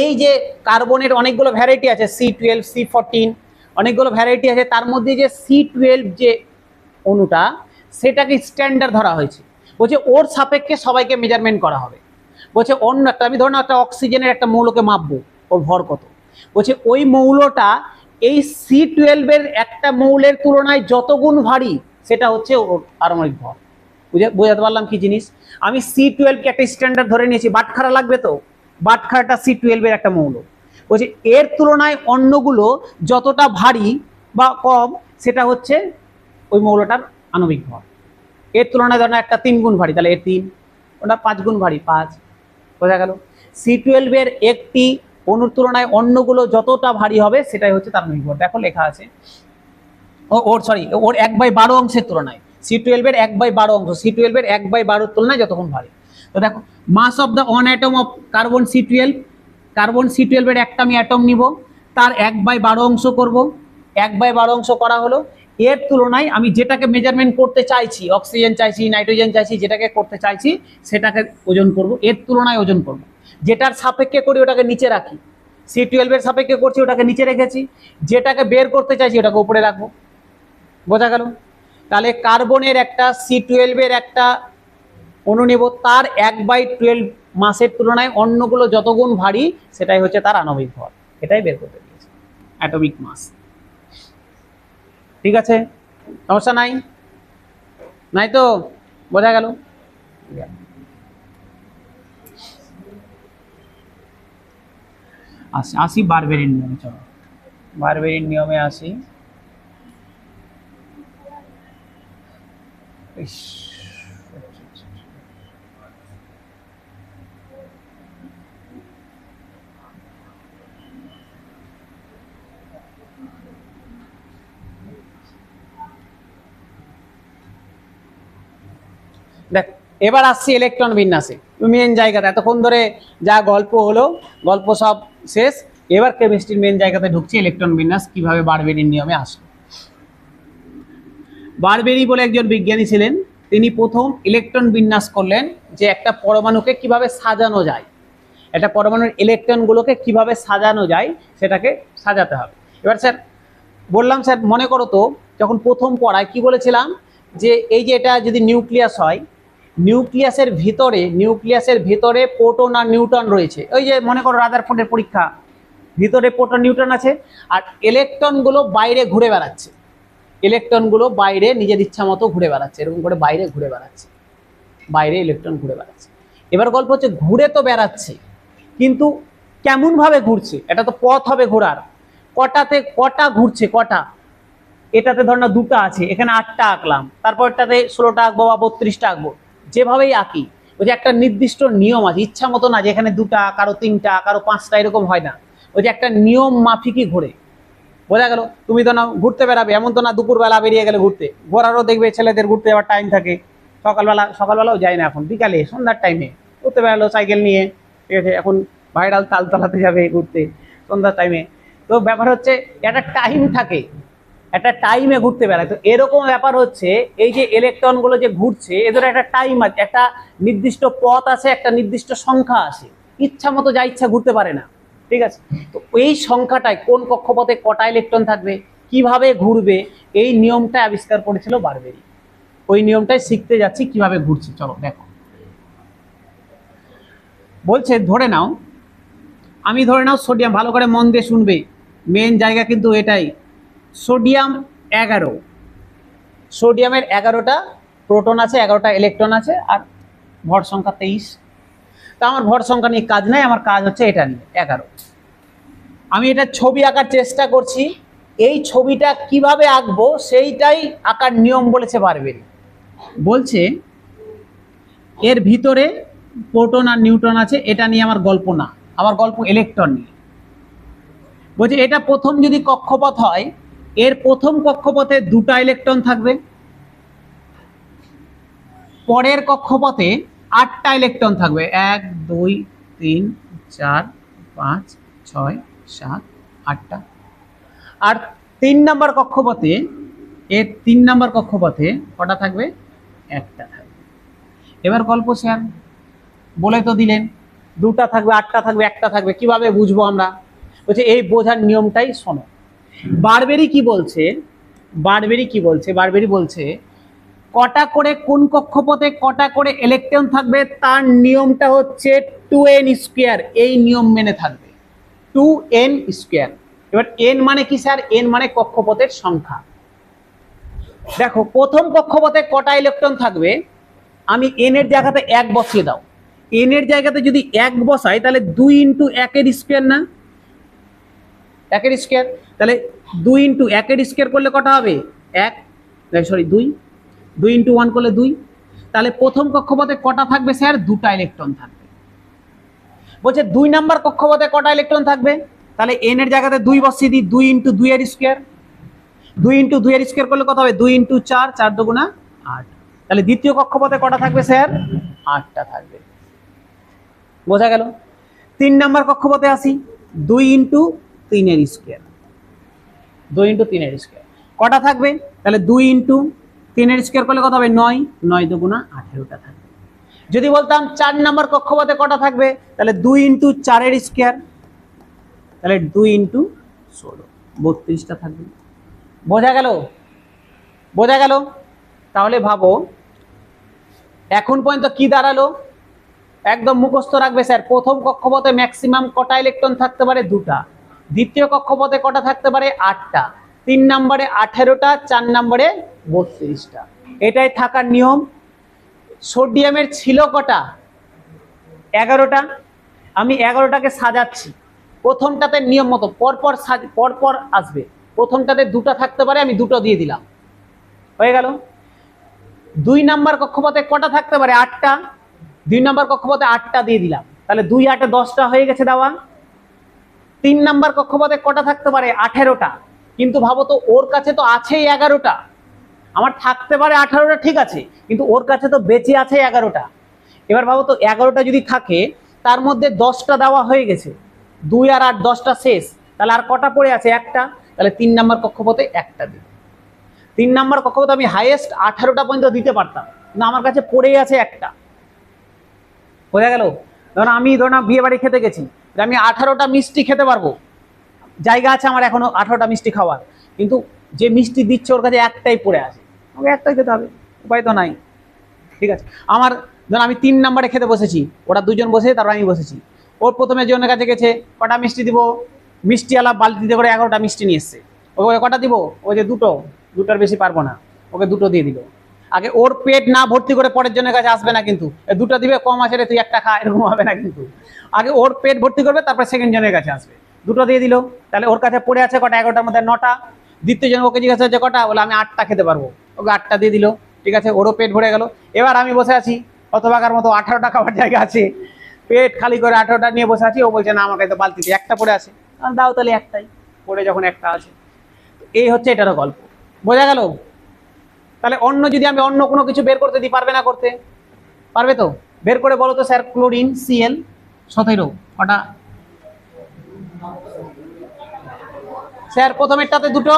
এই যে কার্বনের অনেকগুলো ভ্যারাইটি আছে, C12, C14, অনেকগুলো ভ্যারাইটি আছে, তার মধ্যে যে C12 যে অণুটা সেটাকে স্ট্যান্ডার্ড ধরা হয়েছে। বলছে ওর সাপেক্ষে সবাইকে মেজারমেন্ট করা হবে। বলছে অন্য একটা, আমি ধরুন একটা অক্সিজেনের একটা মৌলকে মাপবো, ওর ভর কত, বলছে ওই মৌলটা এই C12 একটা মৌলের তুলনায় যত গুণ ভারী সেটা হচ্ছে ওর পারমাণবিক ভর। বোঝাতে পারলাম কি জিনিস, আমি C12কে একটা স্ট্যান্ডার্ড ধরে নিয়েছি, বাটখারা লাগবে তো, বাটখারাটা C12 একটা মৌল, বলছে এর তুলনায় অন্যগুলো যতটা ভারী বা কম সেটা হচ্ছে ওই মৌলটার আণবিক ভর। এর তুলনায় ধরেন একটা 3 গুণ ভারী, তাহলে এর 3, ওটা 5 গুণ ভারী 5, বোঝা গেল। C12 একটি অণুর তুলনায় অন্যগুলো যতটা ভারী হবে সেটাই হচ্ছে তার আণবিক ভর। দেখো লেখা আছে, ওর 1/12 অংশের তুলনায়, C12 1/12 অংশ, C12 1/12 তুলনায় যতক্ষণ ভারী। তো দেখো, mass of the one atom of carbon C12, carbon C12 একটা আমি অ্যাটম নিব, তার 1/12 অংশ করব, 1/12 অংশ করা হলো, এর তুলনায় আমি যেটাকে মেজারমেন্ট করতে চাইছি, অক্সিজেন চাইছি, নাইট্রোজেন চাইছি, যেটাকে করতে চাইছি সেটাকে ওজন করব, এর তুলনায় ওজন করব, যেটার সাপেক্ষে করি ওটাকে নিচে রাখি, C12 সাপেক্ষে করছি ওটাকে নিচে রেখেছি, যেটাকে বের করতে চাইছি ওটাকে উপরে রাখবো। বোঝা গেল। তাহলে কার্বনের একটা C12 একটা অণু নেব, তার 1/12 মাসের তুলনায় অন্যগুলো যত গুণ ভারী সেটাই হচ্ছে তার আণবিক ভর, এটাই বের করতে দিয়েছে, অ্যাটমিক মাস। ঠিক আছে, সমস্যা নাই, নাই তো, বোঝা গেল। আসি বারবেরির নিয়মে, চলো বারবেরির নিয়মে আসি। দেখ, এবার আসছি ইলেকট্রন বিন্যাসে, মেন জায়গাতে, এতক্ষণ ধরে যা গল্প হলো, গল্প সব শেষ, এবার কেমিস্ট্রির মেন জায়গাতে ঢুকছি, ইলেকট্রন বিন্যাস কিভাবে বারবেরির নিয়মে আসলো। বারবেরি বলে একজন বিজ্ঞানী ছিলেন, তিনি প্রথম ইলেকট্রন বিন্যাস করলেন যে একটা পরমাণুকে কিভাবে সাজানো যায়, একটা পরমাণুর ইলেকট্রনগুলোকে কিভাবে সাজানো যায় সেটাকে সাজাতে হবে। এবার স্যার বললাম, স্যার মনে করো তো যখন প্রথম পড়ায় কি বলেছিলাম যে এই যে এটা যদি নিউক্লিয়াস হয়, নিউক্লিয়াসের ভিতরে প্রোটন আর নিউট্রন রয়েছে। ওই যে মনে করো রাদারফোর্ডের পরীক্ষা, ভিতরে প্রোটন নিউট্রন আছে, আর ইলেকট্রনগুলো বাইরে ঘুরে বেড়াচ্ছে। ইলেকট্রনগুলো বাইরে নিজের ইচ্ছা মতো ঘুরে বেড়াচ্ছে, এরকম করে বাইরে ঘুরে বেড়াচ্ছে, বাইরে ইলেকট্রন ঘুরে বেড়াচ্ছে। এবার গল্প হচ্ছে ঘুরে তো বেড়াচ্ছে, কিন্তু কেমন ভাবে ঘুরছে, এটা তো পথ হবে ঘোরার। কটা ঘুরছে, কটা? এটাতে ধর না দুটো আছে, এখানে 8টা আঁকলাম, তারপর এটাতে 16টা আঁকবো বা 32টা আঁকবো, যেভাবেই আঁকি। ওই যে একটা নির্দিষ্ট নিয়ম আছে, ইচ্ছা মতো না যে এখানে 2টা, কারো 3টা, কারো 5টা, এরকম হয় না। ওই যে একটা নিয়ম মাফিকই ঘোরে। বোঝা গেল? তুমি তো না ঘুরতে বেড়াবে, এমন তো না দুপুরবেলা বেরিয়ে গেলে ঘুরতে। ঘোরারও দেখবে ছেলেদের ঘুরতে যাওয়ার টাইম থাকে, সকালবেলাও যায় না, এখন বিকালে সন্ধ্যার টাইমে ঘুরতে বেড়ালো সাইকেল নিয়ে, ঠিক আছে? এখন ভাইরাল তালতলাতে যাবে ঘুরতে সন্ধ্যার টাইমে। তো ব্যাপার হচ্ছে একটা টাইম থাকে, একটা টাইমে ঘুরতে বেড়ায়। তো এরকম ব্যাপার হচ্ছে, এই যে ইলেকট্রনগুলো যে ঘুরছে, এদের একটা টাইম আছে, একটা নির্দিষ্ট পথ আছে, একটা নির্দিষ্ট সংখ্যা আছে, ইচ্ছা মতো যা ইচ্ছা ঘুরতে পারে না, ঠিক আছে? তো এই সংখ্যাটায় কোন কক্ষপথে কটা ইলেকট্রন থাকবে, কিভাবে ঘুরবে, এই নিয়মটা আবিষ্কার করেছিল বারবেরি। ওই নিয়মটাই শিখতে যাচ্ছি কিভাবে ঘুরছে। চলো দেখো। বলছে ধরে নাও সোডিয়াম, ভালো করে মন দিয়ে শুনবে, মেন জায়গা কিন্তু এটাই। সোডিয়াম 11, সোডিয়ামের 11টা প্রোটন আছে, 11টা ইলেকট্রন আছে, আর ভর সংখ্যা 23। তা আমার ভর সংখ্যা নিয়ে কাজ নাই, আমার কাজ হচ্ছে এটা নিয়ে 11। আমি এটা ছবি আঁকার চেষ্টা করছি, এই ছবিটা কিভাবে আঁকবো সেইটাই আঁকার নিয়ম বলেছে বারবেরি। বলছে এর ভিতরে প্রোটন আর নিউট্রন আছে, এটা নিয়ে আমার গল্প না, আমার গল্প ইলেকট্রন নিয়ে। বলছে এটা প্রথম যদি কক্ষপথ হয়, এর প্রথম কক্ষপথে 2টা ইলেকট্রন থাকবে, পরের কক্ষপথে 8টা ইলেকট্রন থাকবে, 1 2 3 4 5 6 7 8টা। আর 3 নম্বর কক্ষপথে, এর 3 নম্বর কক্ষপথে কটা থাকবে? 1টা থাকবে। এবার গল্প স্যার বলে তো দিলেন 2টা থাকবে, 8টা থাকবে, 1টা থাকবে, কিভাবে বুঝবো আমরা? বলছে এই বোঝার নিয়মটাই শোনো। বারবেরি কি বলছে, বারবেরি বলছে কটা করে, কোন কক্ষপথে কটা করে ইলেকট্রন থাকবে তার নিয়মটা হচ্ছে 2n স্কয়ার। এই নিয়ম মেনে থাকবে 2n স্কয়ার। এবার n মানে কি স্যার? n মানে কক্ষপথের সংখ্যা। দেখো প্রথম কক্ষপথে কটা ইলেকট্রন থাকবে, আমি n এর জায়গাতে 1 বসিয়ে দাও। n এর জায়গাতে যদি 1 বসাই তাহলে 2 × 1 এর স্কয়ার না, 1 এর স্কয়ার। তাহলে 2 × 1 এর স্কয়ার করলে কটা হবে? 1, সরি 2, 2 × 1 করলে 2। তাহলে প্রথম কক্ষপথে কটা থাকবে স্যার? 2টা ইলেকট্রন থাকবে। বলছে 2 নাম্বার কক্ষপথে কটা ইলেকট্রন থাকবে, তাহলে n এর জায়গাতে 2 বসিয়ে দিই, 2 × 2 এর স্কয়ার। 2 × 2 এর স্কয়ার করলে কত হবে? 2 × 4, 4 দুগুণা 8। তাহলে দ্বিতীয় কক্ষপথে কটা থাকবে স্যার? 8টা থাকবে। বোঝা গেল? 3 নাম্বার কক্ষপথে আসি, 2 × 3 এর স্কয়ার, 2 × 3 এর স্কয়ার কটা থাকবে? তাহলে 2 × 3 এর স্কয়ার করলে কত হবে? 9, 9 দুগুণা 18টা থাকবে। যদি বলতাম 4 নাম্বার কক্ষপথে কটা থাকবে, তাহলে 2 × 4 এর স্কয়ার, তাহলে 2 × 16, 32টা থাকবে। বোঝা গেল? বোঝা গেল? তাহলে ভাবো এখন পর্যন্ত কি দাঁড়ালো, একদম মুখস্থ রাখবে স্যার। প্রথম কক্ষপথে ম্যাক্সিমাম কটা ইলেকট্রন থাকতে পারে? 2টা। দ্বিতীয় কক্ষপথে কটা থাকতে পারে? 8টা। 3 নম্বরে 18টা, 4 নম্বরে 32টা। এটাই থাকার নিয়ম। সোডিয়ামের ছিল কটা? 11টা। আমি 11টাকে সাজাচ্ছি, প্রথমটাতে নিয়ম মতো পরপর আসবে। প্রথমটাতে 2টা থাকতে পারে, আমি 2টো দিয়ে দিলাম, হয়ে গেল। 2 নাম্বার কক্ষপথে কটা থাকতে পারে? 8টা। 2 নাম্বার কক্ষপথে 8টা দিয়ে দিলাম, তাহলে 2 8 10টা হয়ে গেছে দেওয়া। 3 নাম্বার কক্ষপথে কটা থাকতে পারে? 18টা। কিন্তু ভাবো তো ওর কাছে তো আছেই 11টা, আমার থাকতে পারে 18টা, ঠিক আছে, কিন্তু ওর কাছে তো বেঁচে আছে 11টা। এবার ভাবো তো 11টা যদি থাকে, তার মধ্যে 10টা দেওয়া হয়ে গেছে, 2 আর 8 10টা শেষ, তাহলে আর কটা পড়ে আছে? 1টা। তাহলে 3 নাম্বার কক্ষপথে 1টা দিই। 3 নাম্বার কক্ষপথে আমি হাইয়েস্ট 18টা পর্যন্ত দিতে পারতাম, না আমার কাছে পড়েই আছে 1টা। বোঝা গেল? ধরো আমি বিয়ে বাড়ি খেতে গেছি, আমি 18টা মিষ্টি খেতে পারবো, জায়গা আছে আমার এখনো 18টা মিষ্টি খাওয়ার, কিন্তু যে মিষ্টি দিচ্ছে ওর কাছে 1টাই পড়ে আছে, আমাকে 1টাই খেতে হবে, উপায় তো নাই। ঠিক আছে, আমার ধর আমি 3 নম্বরে খেতে বসেছি, ওরা দুজন বসে, তারপর আমি বসেছি। ওর প্রথমে জনের কাছে গেছে, কটা মিষ্টি দিব, মিষ্টিওয়ালা বালতিতে করে 11টা মিষ্টি নিয়ে এসছে। ওকে কটা দিব, ওই যে দুটোর বেশি পারবো না, ওকে 2টো দিয়ে দিল। আগে ওর পেট না ভর্তি করে পরের জনের কাছে আসবে না কিন্তু, 2টো দিবে, কম আছে রে তুই একটা খা, এরকম হবে না কিন্তু। আগে ওর পেট ভর্তি করবে, তারপর সেকেন্ড জনের কাছে আসবে। 2টো দিয়ে দিল, তাহলে ওর কাছে পড়ে আছে কটা, 11টার মধ্যে 9টা। দ্বিতীয় জন ওকে জিজ্ঞাসা হচ্ছে কটা, বলে আমি 8টা খেতে পারবো, ওকে 8টা দিয়ে দিল। ঠিক আছে, ওরও পেট ভরে গেল। এবার আমি বসে আছি, অতভাগার মতো 18টা খাবার জায়গা আছে, পেট খালি করে 18টা নিয়ে বসে আছি। ও বলছে না, আমার কাছে বালতিতে একটা পড়ে আছে। দাও তাহলে একটাই, পড়ে যখন একটা আছে। এই হচ্ছে এটারও গল্প, বোঝা গেল? তাহলে অন্য যদি আমি অন্য কোনো কিছু বের করতে দিই, পারবে না করতে? পারবে তো? বের করে বলো তো স্যার, ক্লোরিন Cl 17 কটা স্যার? প্রথমেরটাতে 2টো,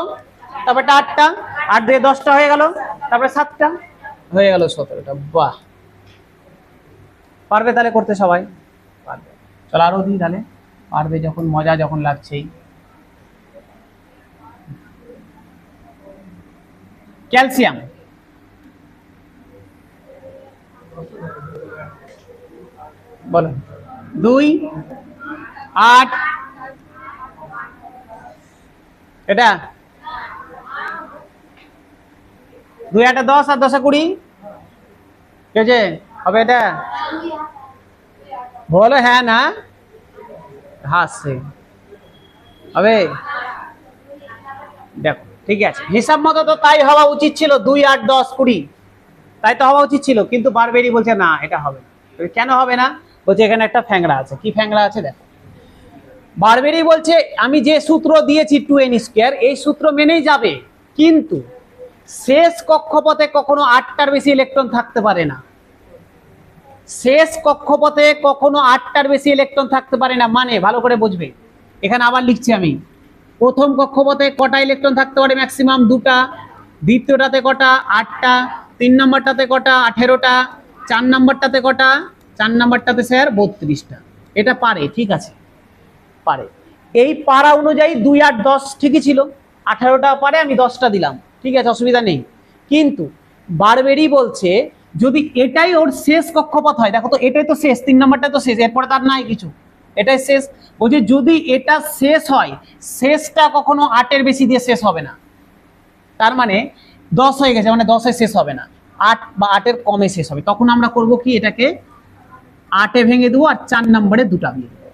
তারপরটা 8টা, 8 দিয়ে 10টা হয়ে গেল, তারপরে 7টা হয়ে গেল 17টা। বাহ, পারবে তাহলে করতে সবাই? পারবে। চলো আরো দিই তাহলে, পারবে যখন, মজা যখন লাগছেই। ক্যালসিয়াম, বলো। 2, 8, এটা 2 8 10 আর 10 20, কে যে হবে এটা? বলো হ্যাঁ না, হাসছে হবে। দেখো ঠিক আছে, হিসাব মতো তো তাই হওয়া উচিত ছিল, 2 8 10 20, তাই তো হওয়া উচিত ছিল। কিন্তু বারবেরি বলছে না, এটা হবে না। কেন হবে না? বলছে এখানে একটা ফ্যাংরা আছে। কি ফ্যাংরা আছে দেখো। বারবেরি বলছে আমি যে সূত্র দিয়েছি 2n², এই সূত্র মেনেই যাবে, কিন্তু শেষ কক্ষপথে কখনো 8টার বেশি ইলেকট্রন থাকতে পারে না। শেষ কক্ষপথে কখনো 8টার বেশি ইলেকট্রন থাকতে পারে না, মানে ভালো করে বুঝবে। এখানে আবার লিখছি আমি, প্রথম কক্ষপথে কটা ইলেকট্রন থাকতে পারে? ম্যাক্সিমাম 2টা। দ্বিতীয়টাতে কটা? 8টা। 3 নম্বরটাতে কটা? 18টা। 4 নম্বরটাতে কটা? 4 নম্বরটাতে স্যার 32টা। এটা পারে, ঠিক আছে, পারে। এই পারা অনুযায়ী 2 8 10 ঠিকই ছিল, 18টা পারে, আমি 10টা দিলাম, ঠিক আছে, অসুবিধা নেই। কিন্তু বারবেরি বলছে যদি এটাই ওর শেষ কক্ষপথ হয়, দেখো তো এটাই তো শেষ, 3 নম্বরটা তো শেষ, এরপরে তার নাই কিছু, এটাই শেষ। বলছে যদি এটা শেষ হয়, শেষটা কখনো 8-এর বেশি দিয়ে শেষ হবে না। তার মানে 10 হয়ে গেছে, মানে 10-এ শেষ হবে না, 8 বা 8-এর কমে শেষ হবে। তখন আমরা করব কি, এটাকে 8-এ ভেঙে দেবো আর 4 নম্বরে 2টা দিয়ে দেবো।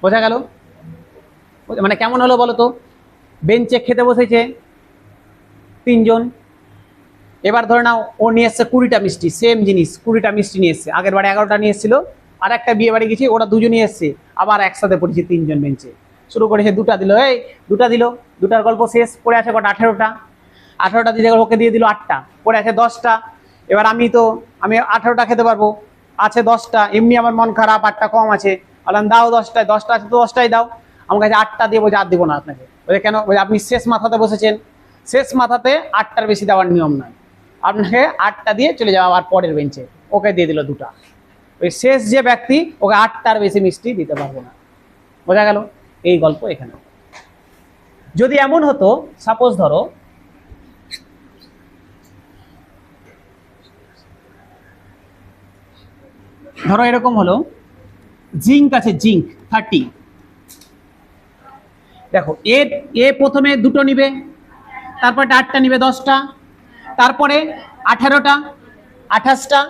বোঝা গেল? মানে কেমন হলো বলো তো? বেঞ্চে খেতে বসেছে 3 জন, এবার ধরে নাও ও নিয়ে এসছে 20টা মিষ্টি, সেম জিনিস 20টা মিষ্টি নিয়ে এসছে। আগের বারে 11টা নিয়ে এসেছিল, আর একটা বিয়ে বাড়ি গেছি, ওরা দুজনই এসছে, আবার একসাথে পড়েছি 3 জন বেঞ্চে। শুরু করেছে 2টা দিল, এই 2টা দিল, 2টার গল্প শেষ। পড়ে আছে কটা? 18টা। 18টা দিতে ওকে দিয়ে দিল 8টা, পড়ে আছে 10টা। এবার আমি 18টা খেতে পারবো, আছে 10টা, এমনি আমার মন খারাপ, 8টা কম আছে, বললাম দাও 10টায়, 10টা আছে তো 10টাই দাও। আমার কাছে 8টা দিয়ে, বলছে আর দিব না আপনাকে। বলে কেন? বলে আপনি শেষ মাথাতে বসেছেন, শেষ মাথাতে 8টার বেশি দেওয়ার নিয়ম নয়, আপনাকে 8টা দিয়ে চলে যাওয়া আবার পরের বেঞ্চে। ওকে দিয়ে দিল 2টা। ওই শেষ যে ব্যক্তি, ওকে 8টার বেশি মিষ্টি দিতে পারবো না। বোঝা গেল? এই গল্প এখানে। যদি এমন হতো, সাপোজ ধরো এরকম হলো, জিঙ্ক আছে, জিঙ্ক 30। দেখো এ প্রথমে 2টো নিবে, তারপরে 8টা নিবে, 10টা, তারপরে 18টা, 28টা,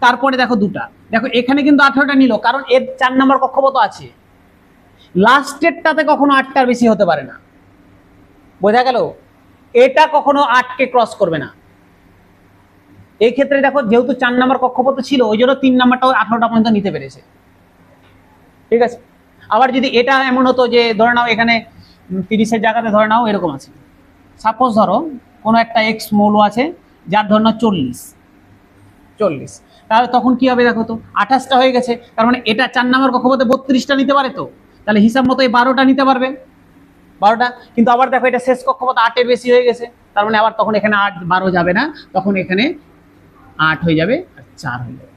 তারপরে দেখো 2টা। দেখো এখানে কিন্তু 18টা নিল, কারণ এর 4 নম্বর কক্ষপথ আছে। লাস্টেরটাতে কখনো 8টার বেশি হতে পারে না। বোঝা গেল? এটা কখনো 8কে ক্রস করবে না। এই ক্ষেত্রে দেখো, যেহেতু 4 নম্বর কক্ষপথ ছিল, ওই জন্য 3 নম্বরটাও 18টা পর্যন্ত নিতে পেরেছে, ঠিক আছে। আবার যদি এটা এমন হতো যে ধরে নাও এখানে 30-এর জায়গাতে ধরে নাও এরকম আছে, সাপোজ ধরো কোনো একটা এক্স মৌল আছে যার ধরে নাও 40, তাহলে তখন কি হবে দেখো তো, 28টা হয়ে গেছে, তার মানে এটা 4 নম্বর কক্ষপথে 32টা নিতে পারে, তো তাহলে হিসাব মতো এই 12টা নিতে পারবে, 12টা। কিন্তু আবার দেখো এটা শেষ কক্ষপথ 8-এর বেশি হয়ে গেছে, তার মানে আবার তখন এখানে 8 12 যাবে না, তখন এখানে 8 হয়ে যাবে আর 4 হয়ে যাবে।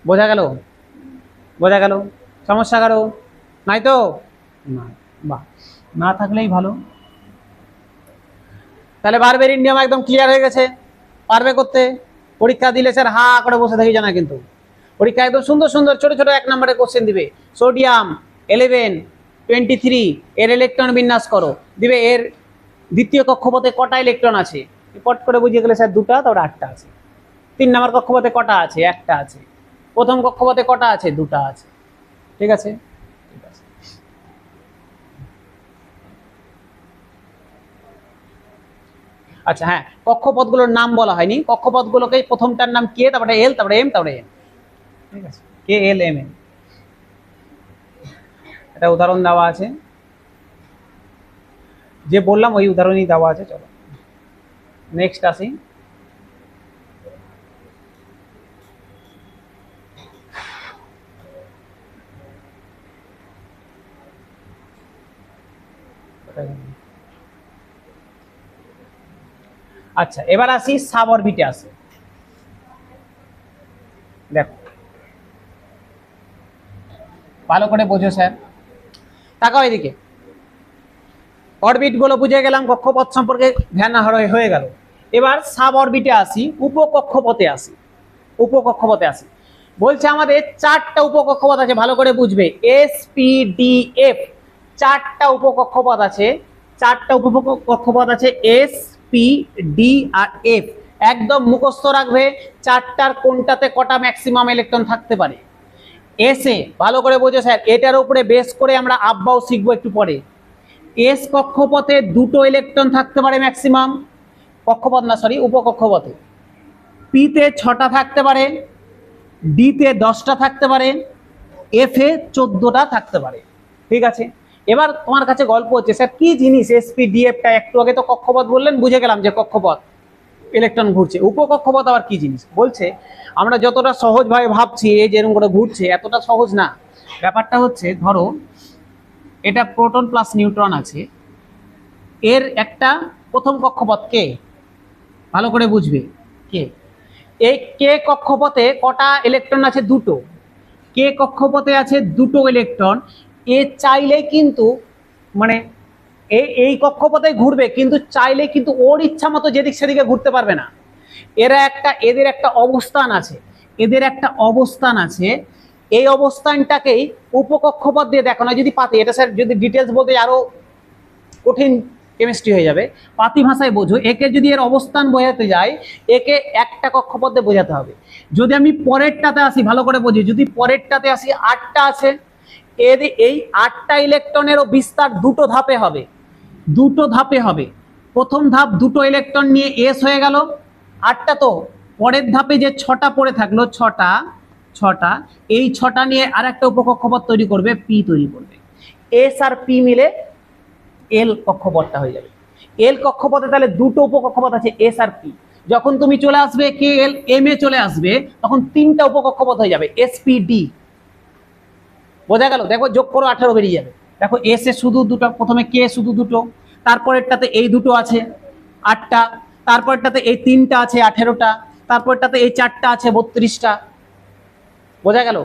বোঝা গেল? বোঝা গেল? সমস্যা কারো নাই তো? না, বাহ, না থাকলেই ভালো। তাহলে বারবেরির নিয়ম একদম ক্লিয়ার হয়ে গেছে, পারবে করতে? পরীক্ষা দিলে স্যার হা করে বসে থাকি জানা, কিন্তু পরীক্ষা একদম সুন্দর সুন্দর ছোট ছোট 1 নম্বরের কোশ্চেন দিবে। সোডিয়াম 1123 এর ইলেকট্রন বিন্যাস করো, দিবে এর দ্বিতীয় কক্ষপথে কটা ইলেকট্রন আছে, পট করে বুঝিয়ে গেলে স্যার 2টা, তারপরে 8টা আছে। 3 নম্বর কক্ষপথে কটা আছে, 1টা আছে। প্রথম কক্ষপথে কটা আছে, 2টা আছে। ঠিক আছে, ঠিক আছে। আচ্ছা হ্যাঁ, কক্ষপথগুলোর নাম বলা হয়নি, কক্ষপথগুলোকে প্রথমটার নাম কে, তারপরে এল, তারপরে এম, তারপরে এন। ঠিক আছে, কে এল এম এন। এটা উদাহরণ দেওয়া আছে, যে বললাম ওই উদাহরণই দেওয়া আছে। চলো নেক্সট আসি। আচ্ছা এবার আসি সাব অরবিটে আসি। দেখো ভালো করে বোঝো স্যার, তাকাও এদিকে। অরবিট গুলো বুঝে গেলাম, কক্ষপথ সম্পর্কে ধ্যান হয়ে গেল। এবার সাব অরবিটে আসি, উপকক্ষপথে আসি। উপকক্ষপথে আসি বলছে আমাদের 4টা উপকক্ষপথ আছে, ভালো করে বুঝবে। এস পি ডি এফ 4টা উপকক্ষপথ আছে, 4টা উপকক্ষপথ আছে, এস পি ডি আর এফ। একদম মুখস্থ রাখবে 4টার কোনটাতে কটা ম্যাক্সিমাম ইলেকট্রন থাকতে পারে। এসে ভালো করে বোঝো স্যার, এটার উপরে বেস করে আমরা আব্বাও শিখবো একটু পরে। এস কক্ষপথে 2টো ইলেকট্রন থাকতে পারে ম্যাক্সিমাম, কক্ষপথ না সরি উপকক্ষপথে। পিতে 6টা থাকতে পারে, ডিতে 10টা থাকতে পারে, এফে 14টা থাকতে পারে। ঠিক আছে, এবার তোমার কাছে গল্প হচ্ছে স্যার কি জিনিস এসপিডিএফটা, একটু আগে তো কক্ষপথ বললেন, বুঝে গেলাম যে কক্ষপথ ইলেকট্রন ঘুরছে। উপকক্ষপথ আবার কি জিনিস বলছে, আমরা যতটা সহজভাবে ভাবছি এই যেরকম করে ঘুরছে, এতটা সহজ না। ব্যাপারটা হচ্ছে ধরো এটা প্রোটন প্লাস নিউট্রন আছে, এর একটা প্রথম কক্ষপথ কে, ভালো করে বুঝবে কে। এই কে কক্ষপথে কটা ইলেকট্রন আছে, 2টো। কে কক্ষপথে আছে 2টো ইলেকট্রন। এ চাইলে কিন্তু মানে এই কক্ষপথে ঘুরবে, কিন্তু চাইলে কিন্তু ওর ইচ্ছা মতো যেদিক সেদিকে ঘুরতে পারবে না। এদের একটা অবস্থান আছে, এদের একটা অবস্থান আছে। এই অবস্থানটাকেই উপকক্ষপথ দিয়ে দেখো না, যদি পাতি, এটা স্যার যদি ডিটেলস বলতে আরো কঠিন কেমিস্ট্রি হয়ে যাবে, পাতি ভাষায় বোঝো। একে যদি এর অবস্থান বোঝাতে যাই, একে একটা কক্ষপথে বোঝাতে হবে। যদি আমি পরেরটাতে আসি, ভালো করে বুঝি, যদি পরেরটাতে আসি 8টা আছে, এর এই 8টা ইলেকট্রনেরও বিস্তার 2টো ধাপে হবে, 2টো ধাপে হবে। প্রথম ধাপ 2টো ইলেকট্রন নিয়ে এস হয়ে গেল 8টা, তো পরের ধাপে যে 6টা পড়ে থাকলো, 6টা এই 6টা নিয়ে আর একটা উপকক্ষপথ তৈরি করবে, পি তৈরি করবে। এস আর পি মিলে এল কক্ষপথটা হয়ে যাবে। এল কক্ষপথে তাহলে 2টো উপকক্ষপথ আছে, এস আর পি। যখন তুমি চলে আসবে কে এল এম এ চলে আসবে, তখন 3টা উপকক্ষপথ হয়ে যাবে, এস পি ডি। বোঝা গেল? দেখো যোগ করো 18 বেরিয়ে যাবে। দেখো এস এ শুধু 2টো, প্রথমে কে শুধু 2টো, তারপরেরটাতে এই 2টো আছে 8টা, তারপরেরটাতে এই 3টা আছে 18টা, তারপরেরটাতে এই 4টা আছে 32টা। বোঝা গেল?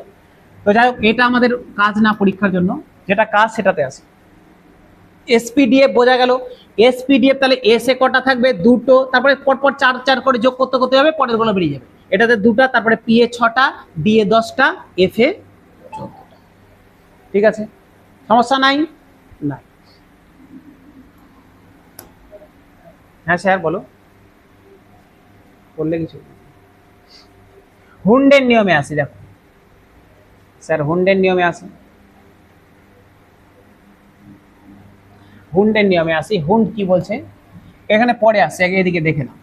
তো যাই হোক, এটা আমাদের কাজ না পরীক্ষার জন্য, যেটা কাজ সেটাতে আছে। এসপিডিএফ বোঝা গেল। এসপিডিএফ তাহলে এস এ কটা থাকবে, 2টো, তারপরে পরপর 4 করে যোগ করতে করতে যাবে, পরের গুলো বেরিয়ে যাবে। এটাতে 2টা, তারপরে পি এ 6টা, ডি এ 10টা, এফ এ 14টা। ঠিক আছে, সমস্যা নাই? নাই। হ্যাঁ স্যার বলো, বললে কিছু। হুন্ডের নিয়মে আসি, দেখো স্যার হুন্ডের নিয়মে আসি, হুন্ডের নিয়মে আসি। হুন্ড কি বলছে এখানে পরে আসছে, আগে এদিকে দেখে নাও।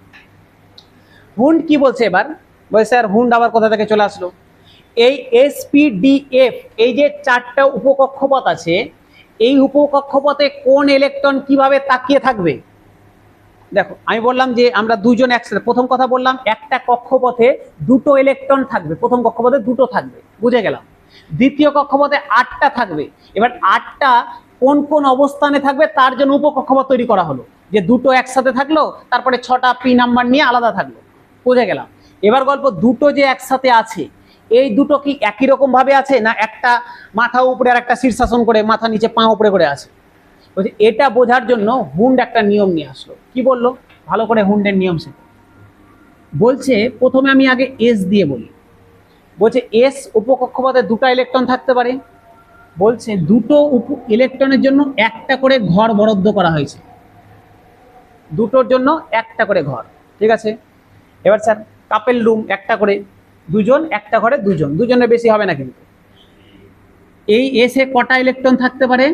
হুন্ড কি বলছে এবার, বলছে স্যার হুন্ড আবার কোথা থেকে চলে আসলো। এই এসপিডিএফ, এই যে 4টা উপকক্ষপথ আছে, এই উপকক্ষপথে কোন ইলেকট্রন কিভাবে তাকিয়ে থাকবে। দেখো আমি বললাম যে আমরা দুজন একসাথে, প্রথম কথা বললাম একটা কক্ষপথে 2টো ইলেকট্রন থাকবে, প্রথম কক্ষপথে 2টো থাকবে, বুঝে গেলাম। দ্বিতীয় কক্ষপথে 8টা থাকবে। এবার 8টা কোন কোন অবস্থানে থাকবে তার জন্য উপকক্ষপথ তৈরি করা হলো, যে 2টো একসাথে থাকলো, তারপরে 6টা পি নাম্বার নিয়ে আলাদা থাকলো, বুঝে গেলাম। এবার গল্প, 2টো যে একসাথে আছে, এই 2টো কি একই রকম ভাবে আছে, না একটা মাথা উপরে আর একটা শীর্ষাসন করে, মাথা নিচে পা উপরে করে আছে। বলছে এটা বোঝার জন্য হুন্ড একটা নিয়ম নিয়ে আসলো। কি বললো, ভালো করে হুন্ডের নিয়ম শেখো। বলছে প্রথমে আমি আগে এস দিয়ে বলি। বলছে এস উপকক্ষপথে দুটো ইলেকট্রন থাকতে পারে। বলছে দুটো ইলেকট্রনের জন্য একটা করে ঘর বরাদ্দ করা হয়েছে, দুটোর জন্য একটা করে ঘর। ঠিক আছে, এবার স্যার কাপেল রুম একটা করে, দুজন একটা ঘরে দুজন, দুজনের বেশি হবে না কিন্তু। এই এসে কটা ইলেকট্রন থাকতে পারে?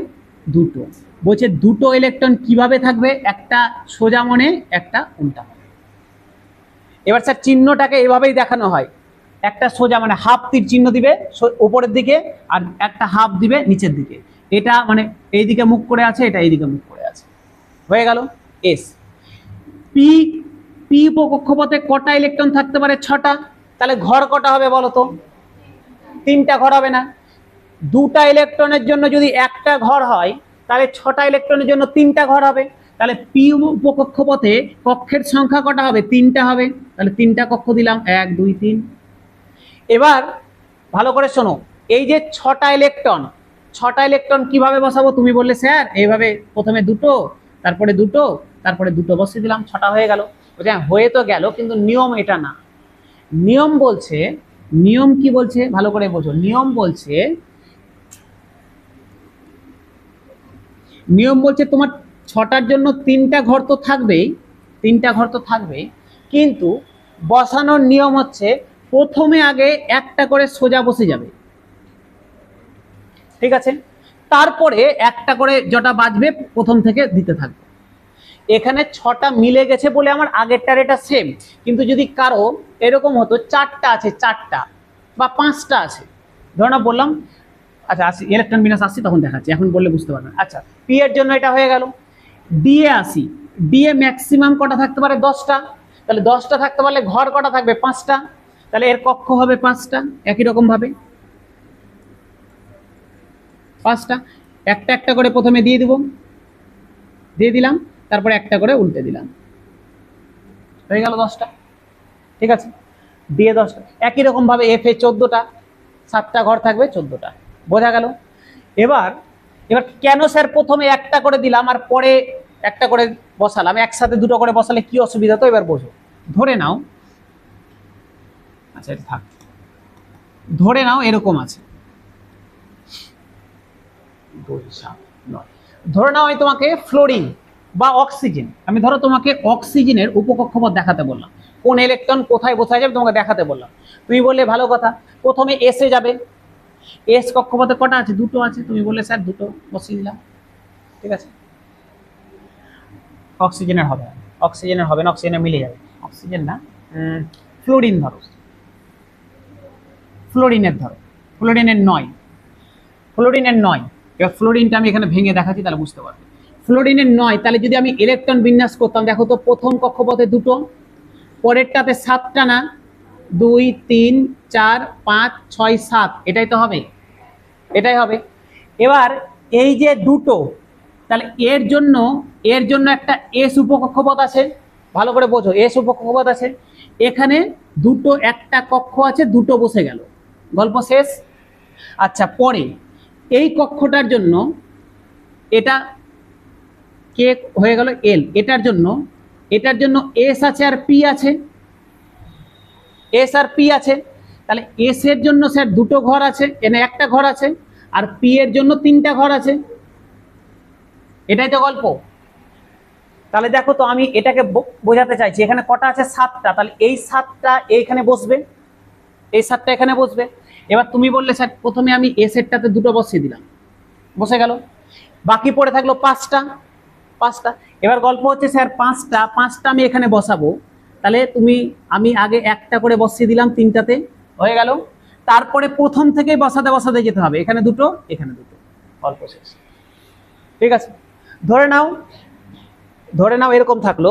দুটো। বলছে দুটো ইলেকট্রন কিভাবে থাকবে? একটা সোজা মনে, একটা উল্টা মনে। এবার স্যার চিহ্নটাকে এভাবেই দেখানো হয়, একটা সোজা মানে হাফ তীর চিহ্ন দিবে উপরের দিকে, আর একটা হাফ দিবে নিচের দিকে। এটা মানে এইদিকে মুখ করে আছে, এটা এইদিকে মুখ করে আছে। হয়ে গেল এস। পি, পি উপকক্ষপথে কটা ইলেকট্রন থাকতে পারে? 6টা। তাহলে ঘর কটা হবে বলো তো? 3টা ঘর হবে না? দুটা ইলেকট্রনের জন্য যদি একটা ঘর হয়, তাহলে 6টা ইলেকট্রনের জন্য 3টা ঘর হবে। তাহলে পি উপকক্ষপথে কক্ষের সংখ্যা কটা হবে? 3টা হবে। তাহলে 3টা কক্ষ দিলাম, 1 2 3। এবার ভালো করে শোনো, এই যে 6টা ইলেকট্রন, 6টা ইলেকট্রন কিভাবে বসাবো? তুমি বললে স্যার এইভাবে প্রথমে দুটো, তারপরে দুটো, তারপরে দুটো বসিয়ে দিলাম, 6টা হয়ে গেল। হ্যাঁ হয়ে তো গেল, কিন্তু নিয়ম এটা না। নিয়ম বলছে, নিয়ম কি বলছে ভালো করে বোঝো। নিয়ম বলছে, নিয়ম বলছে তোমার 6টার জন্য 3টা ঘর তো থাকবেই, 3টা ঘর তো থাকবেই, কিন্তু বসানোর নিয়ম হচ্ছে প্রথমে আগে একটা করে সোজা বসে যাবে, ঠিক আছে, তারপরে একটা করে যটা বাজবে প্রথম থেকে দিতে থাকবে। এখানে 6টা মিলে গেছে বলে আমার আগেরটার এটা সেম। কিন্তু যদি কারো এরকম হতো 4টা আছে, 4টা বা 5টা আছে, ধরো না বললাম, আচ্ছা আসি ইলেকট্রন বিন্যাস আসছি তখন দেখাচ্ছি, এখন বললে বুঝতে পারবেন। আচ্ছা পি এর জন্য এটা হয়ে গেল। ডি এ আসি, ডি এ ম্যাক্সিমাম কটা থাকতে পারে? 10টা। তাহলে 10টা থাকতে পারলে ঘর কটা থাকবে? 5টা। তাহলে এর কক্ষ হবে 5টা, একই রকম ভাবে 5টা। একটা একটা করে প্রথমে দিয়ে দিব, দিয়ে দিলাম, তারপরে একটা করে উল্টে দিলাম, হয়ে গেল 10টা। ঠিক আছে, দিয়ে 10টা। একই রকম ভাবে এফ এ 14টা, 7টা ঘর থাকবে, 14টা। বোঝা গেল? এবার এবার কেন স্যার প্রথমে একটা করে দিলাম আর পরে একটা করে বসালাম? একসাথে দুটো করে বসালে কি অসুবিধা তো এবার বোঝো। ধরে নাও, আচ্ছা এটা থাক, ধরে নাও এরকম আছে, 2 7 9, ধরে নাও আমি তোমাকে ফ্লোরিন বা অক্সিজেন, আমি ধরো তোমাকে অক্সিজেনের উপকক্ষপথ দেখাতে বললাম, কোন ইলেকট্রন কোথায় বসায় যাবে তোমাকে দেখাতে বললাম। তুমি বললে ভালো কথা, প্রথমে এসে যাবে। এস কক্ষপথে কটা আছে? দুটো আছে। তুমি বললে স্যার দুটো, বসিয়ে দিলাম। ঠিক আছে, অক্সিজেনের হবে না, অক্সিজেনের হবে না, অক্সিজেনে মিলে যাবে। অক্সিজেন না, ফ্লোরিন ধরো, ফ্লোরিনের ধরো, ফ্লোরিনের 9, ফ্লোরিনের 9। এবার ফ্লোরিনটা আমি এখানে ভেঙে দেখাচ্ছি, তাহলে বুঝতে পারবে। ফ্লোরিনের 9, তাহলে যদি আমি ইলেকট্রন বিন্যাস করতাম, দেখো তো প্রথম কক্ষপথে দুটো, পরেরটাতে 7টা না? 2 3 4 5 6 7, এটাই তো হবে, এটাই হবে। এবার এই যে দুটো, তাহলে এর জন্য একটা এস উপকক্ষপথ আছে, ভালো করে বোঝো, এস উপকক্ষপথ আছে। এখানে দুটো, একটা কক্ষ আছে, দুটো বসে গেল, গল্প শেষ। আচ্ছা পরে এই কক্ষটার জন্য এটা কে হয়ে গেল এল, এটার জন্য এস আছে আর পি আছে, এস আর পি আছে। তাহলে এস এর জন্য স্যার দুটো ঘর আছে, এনে একটা ঘর আছে, আর পি এর জন্য 3টা ঘর আছে। এটাই তো গল্প। তাহলে দেখো তো আমি এটাকে বোঝাতে চাইছি, এখানে কটা আছে? 7টা। তাহলে এই 7টা এইখানে বসবে, এই 7টা এখানে বসবে। এবার তুমি বললে স্যার প্রথমে আমি এস এরটাতে দুটো বসিয়ে দিলাম, বসে গেল, বাকি পড়ে থাকলো 5টা, 5টা। এবার গল্প হচ্ছে স্যার 5টা আমি এখানে বসাবো, তাহলে আমি আগে একটা করে বসিয়ে দিলাম 3টাতে, হয়ে গেল। তারপরে প্রথম থেকে বসাতে বসাতে যেতে হবে, এখানে দুটো, এখানে দুটো, গল্প শেষ। ঠিক আছে, ধরে নাও এরকম থাকলো,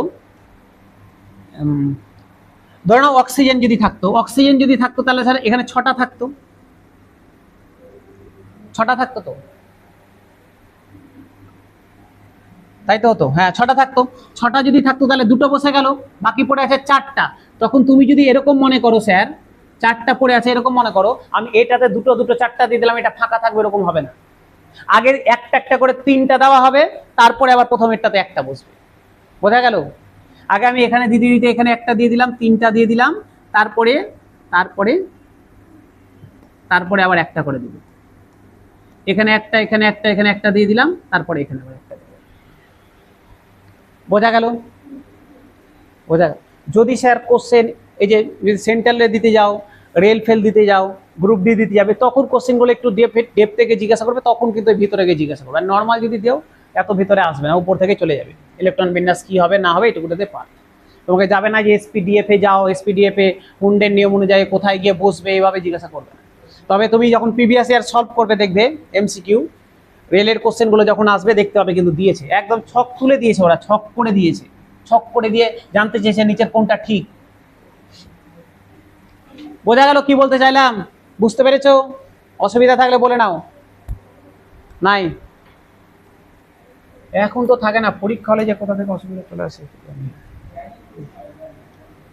ধরে নাও অক্সিজেন যদি থাকতো, তাহলে স্যার এখানে 6টা থাকতো, 6টা থাকতো তো, তাই তো হতো? হ্যাঁ 6টা থাকতো। 6টা যদি থাকতো তাহলে দুটো বসে গেল, বাকি পড়ে আছে 4টা। তখন তুমি যদি এরকম মনে করো স্যার 4টা পড়ে আছে, এরকম মনে করো, আমি এটাতে দুটো 4টা দিয়ে দিলাম, এটা ফাঁকা থাকবে, এরকম হবে না। আগের একটা একটা করে 3টা দেওয়া হবে, তারপরে আবার প্রথমেরটাতে একটা বসবে। বোঝা গেল? আগে আমি এখানে দিতে দিতে এখানে একটা দিয়ে দিলাম, তিনটা দিয়ে দিলাম, তারপরে তারপরে তারপরে আবার একটা করে দিব, এখানে একটা, এখানে একটা, এখানে একটা দিয়ে দিলাম, তারপরে এখানে আবার একটা দিব। বোঝা গেল? বোঝা গেল? যদি স্যার কোশ্চেন এই যে সেন্ট্রালে দিতে যাও, রেল ফেল দিতে যাও, গ্রুপ ডি দিতে যাবে, তখন কোশ্চেনগুলো একটু ডেপ থেকে জিজ্ঞাসা করবে, তখন কিন্তু ভিতরে গিয়ে জিজ্ঞাসা করবে। আর নর্মাল যদি দিও এত ভিতরে আসবে না, উপর থেকে চলে যাবে। ইলেকট্রন বিন্যাস কি হবে না হবে এটুকুটাতে পার। তোমাকে যাবে না যে এসপিডিএফ এ যাও, এসপিডিএফ এ হুন্ডের নিয়ম অনুযায়ী কোথায় গিয়ে বসবে এইভাবে জিজ্ঞাসা করবে না। তবে তুমি যখন প্রিভিয়াস ইয়ার সলভ করবে দেখবে এমসিকিউ রেলের কোশ্চেনগুলো যখন আসবে দেখতে হবে কিন্তু দিয়েছে, একদম ছক তুলে দিয়েছে, ওরা ছক করে দিয়েছে, ছক করে দিয়ে জানতে চেয়েছে নিচের কোনটা ঠিক। বোঝা গেল কি বলতে চাইলাম? বুঝতে পেরেছো? অসুবিধা থাকলে বলে নাও। নাই এখন তো থাকে না, পরীক্ষা হলে যে কোথা থেকে অসুবিধা চলে আসে।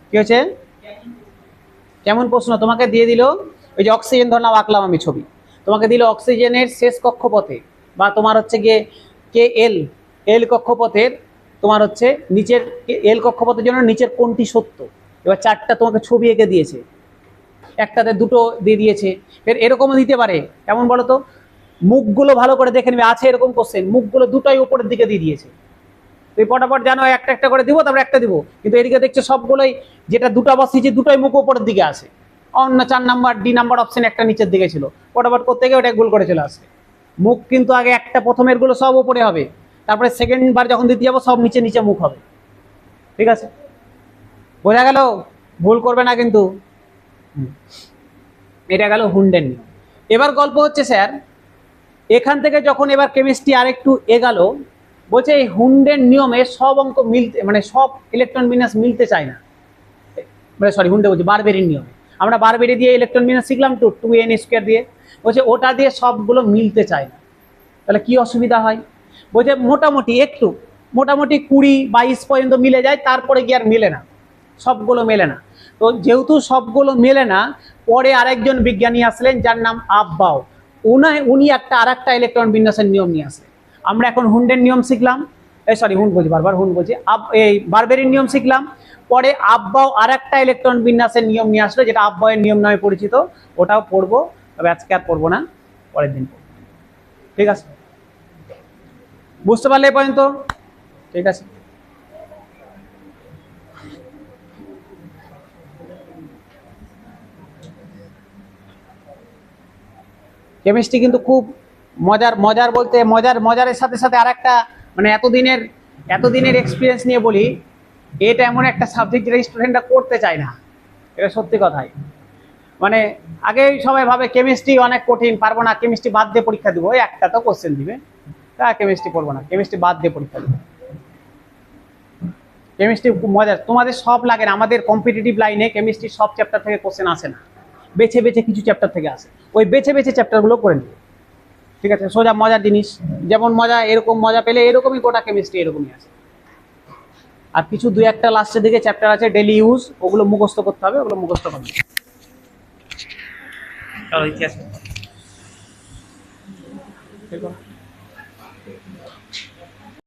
কি হয়েছে? কেমন প্রশ্ন তোমাকে দিয়ে দিল? ওই যে অক্সিজেন ধর নাও, আঁকলাম আমি ছবি, তোমাকে দিল অক্সিজেনের শেষ কক্ষপথে বা তোমার হচ্ছে গিয়ে কে এল কক্ষপথের তোমার হচ্ছে নিচের এল কক্ষপথের জন্য নিচের কোনটি সত্য। এবার চারটা তোমাকে ছবি এঁকে দিয়েছে, একটাতে দুটো দিয়ে দিয়েছে, ফের এরকমও দিতে পারে। কেমন বলো তো? মুখগুলো ভালো করে দেখে নেবে, আছে এরকম কোশ্চেন, মুখগুলো দুটোই উপরের দিকে দিয়ে দিয়েছে। তুই পটাপট জানো একটা একটা করে দিব, তারপরে একটা দিব, কিন্তু এদিকে দেখছো সবগুলোই যেটা দুটো বসিয়েছে দুটোই মুখ উপরের দিকে আসে। অন্য 4 নাম্বার ডি নাম্বার অপশন একটা নিচের দিকে ছিল, পটাপট করতে গিয়ে ওটা গোল করে চলে আসে। মুখ কিন্তু আগে একটা প্রথমের গুলো সব উপরে হবে, তারপরে সেকেন্ড বার যখন দিতে যাবো সব নিচে নিচে মুখ হবে। ঠিক আছে? বোঝা গেল? ভুল করবে না কিন্তু। এটা গেল হুন্ডের নিয়ম। এবার গল্প হচ্ছে স্যার এখান থেকে যখন এবার কেমিস্ট্রি আরেকটু এগালো, বলছে এই হুন্ডের নিয়মে সব অঙ্ক মিলতে, মানে সব ইলেকট্রন বিন্যাস মিলতে চায় না, মানে সরি হুন্ডে বলছি বারবেরির নিয়মে। আমরা বারবেরি দিয়ে ইলেকট্রন বিন্যাস শিখলাম তো 2n² দিয়ে, বলছে ওটা দিয়ে সবগুলো মিলতে চায় না। তাহলে কি অসুবিধা হয়? বলছে মোটামুটি একটু, মোটামুটি 20-22 পর্যন্ত মিলে যায়, তারপরে গিয়ে আর মেলে না, সবগুলো মেলে না। তো যেহেতু সবগুলো মেলে না, পরে আরেকজন বিজ্ঞানী আসলেন যার নাম আব্বাও, উনি আরেকটা ইলেকট্রন বিন্যাসের নিয়ম নিয়ে আসলেন। আমরা এখন হুন্ডের নিয়ম শিখলাম, হুন্ড বলছি, বারবার হুন্ড বলছি, এই বারবেরির নিয়ম শিখলাম। পরে আব্বাও আরেকটা ইলেকট্রন বিন্যাসের নিয়ম নিয়ে আসলো, যেটা আব্বাওয়ের নিয়ম নামে পরিচিত, ওটাও পড়বো, তবে আজকে আর পড়বো না, পরের দিন পড়বো। ঠিক আছে? বুঝতে পারলে এই পর্যন্ত? ঠিক আছে। কেমিস্ট্রি কিন্তু খুব মজার বলতে মজারের সাথে সাথে আরেকটা, মানে এতদিনের এক্সপিরিয়েন্স নিয়ে বলি, এটা এমন একটা সাবজেক্ট যেটা স্টুডেন্টরা করতে চায় না, এটা সত্যি কথাই। মানে আগে সবাই ভাবে কেমিস্ট্রি অনেক কঠিন, পারবো না, কেমিস্ট্রি বাদ দিয়ে পরীক্ষা দিব, ওই একটা তো কোশ্চেন দিবে, তা কেমিস্ট্রি পড়বো না, কেমিস্ট্রি বাদ দিয়ে পরীক্ষা দিব। কেমিস্ট্রি খুব মজার, তোমাদের সব লাগে না, আমাদের কম্পিটিটিভ লাইনে কেমিস্ট্রি সব চ্যাপ্টার থেকে কোশ্চেন আসে না, বেছে বেছে কিছু চ্যাপ্টার থেকে আসে, ওই বেছে বেছে চ্যাপ্টারগুলো করে নিবে। ঠিক আছে? সোজা মজার জিনিস, যেমন মজা, এরকম মজা পেলে এরকমই গোটা কেমিস্ট্রি এরকমই আছে। আর কিছু 2-1টা লাস্টের দিকে চ্যাপ্টার আছে ডেলি ইউজ, ওগুলো মুখস্থ করতে হবে, ওগুলো মুখস্থ করবে। চলো ইতিহাস।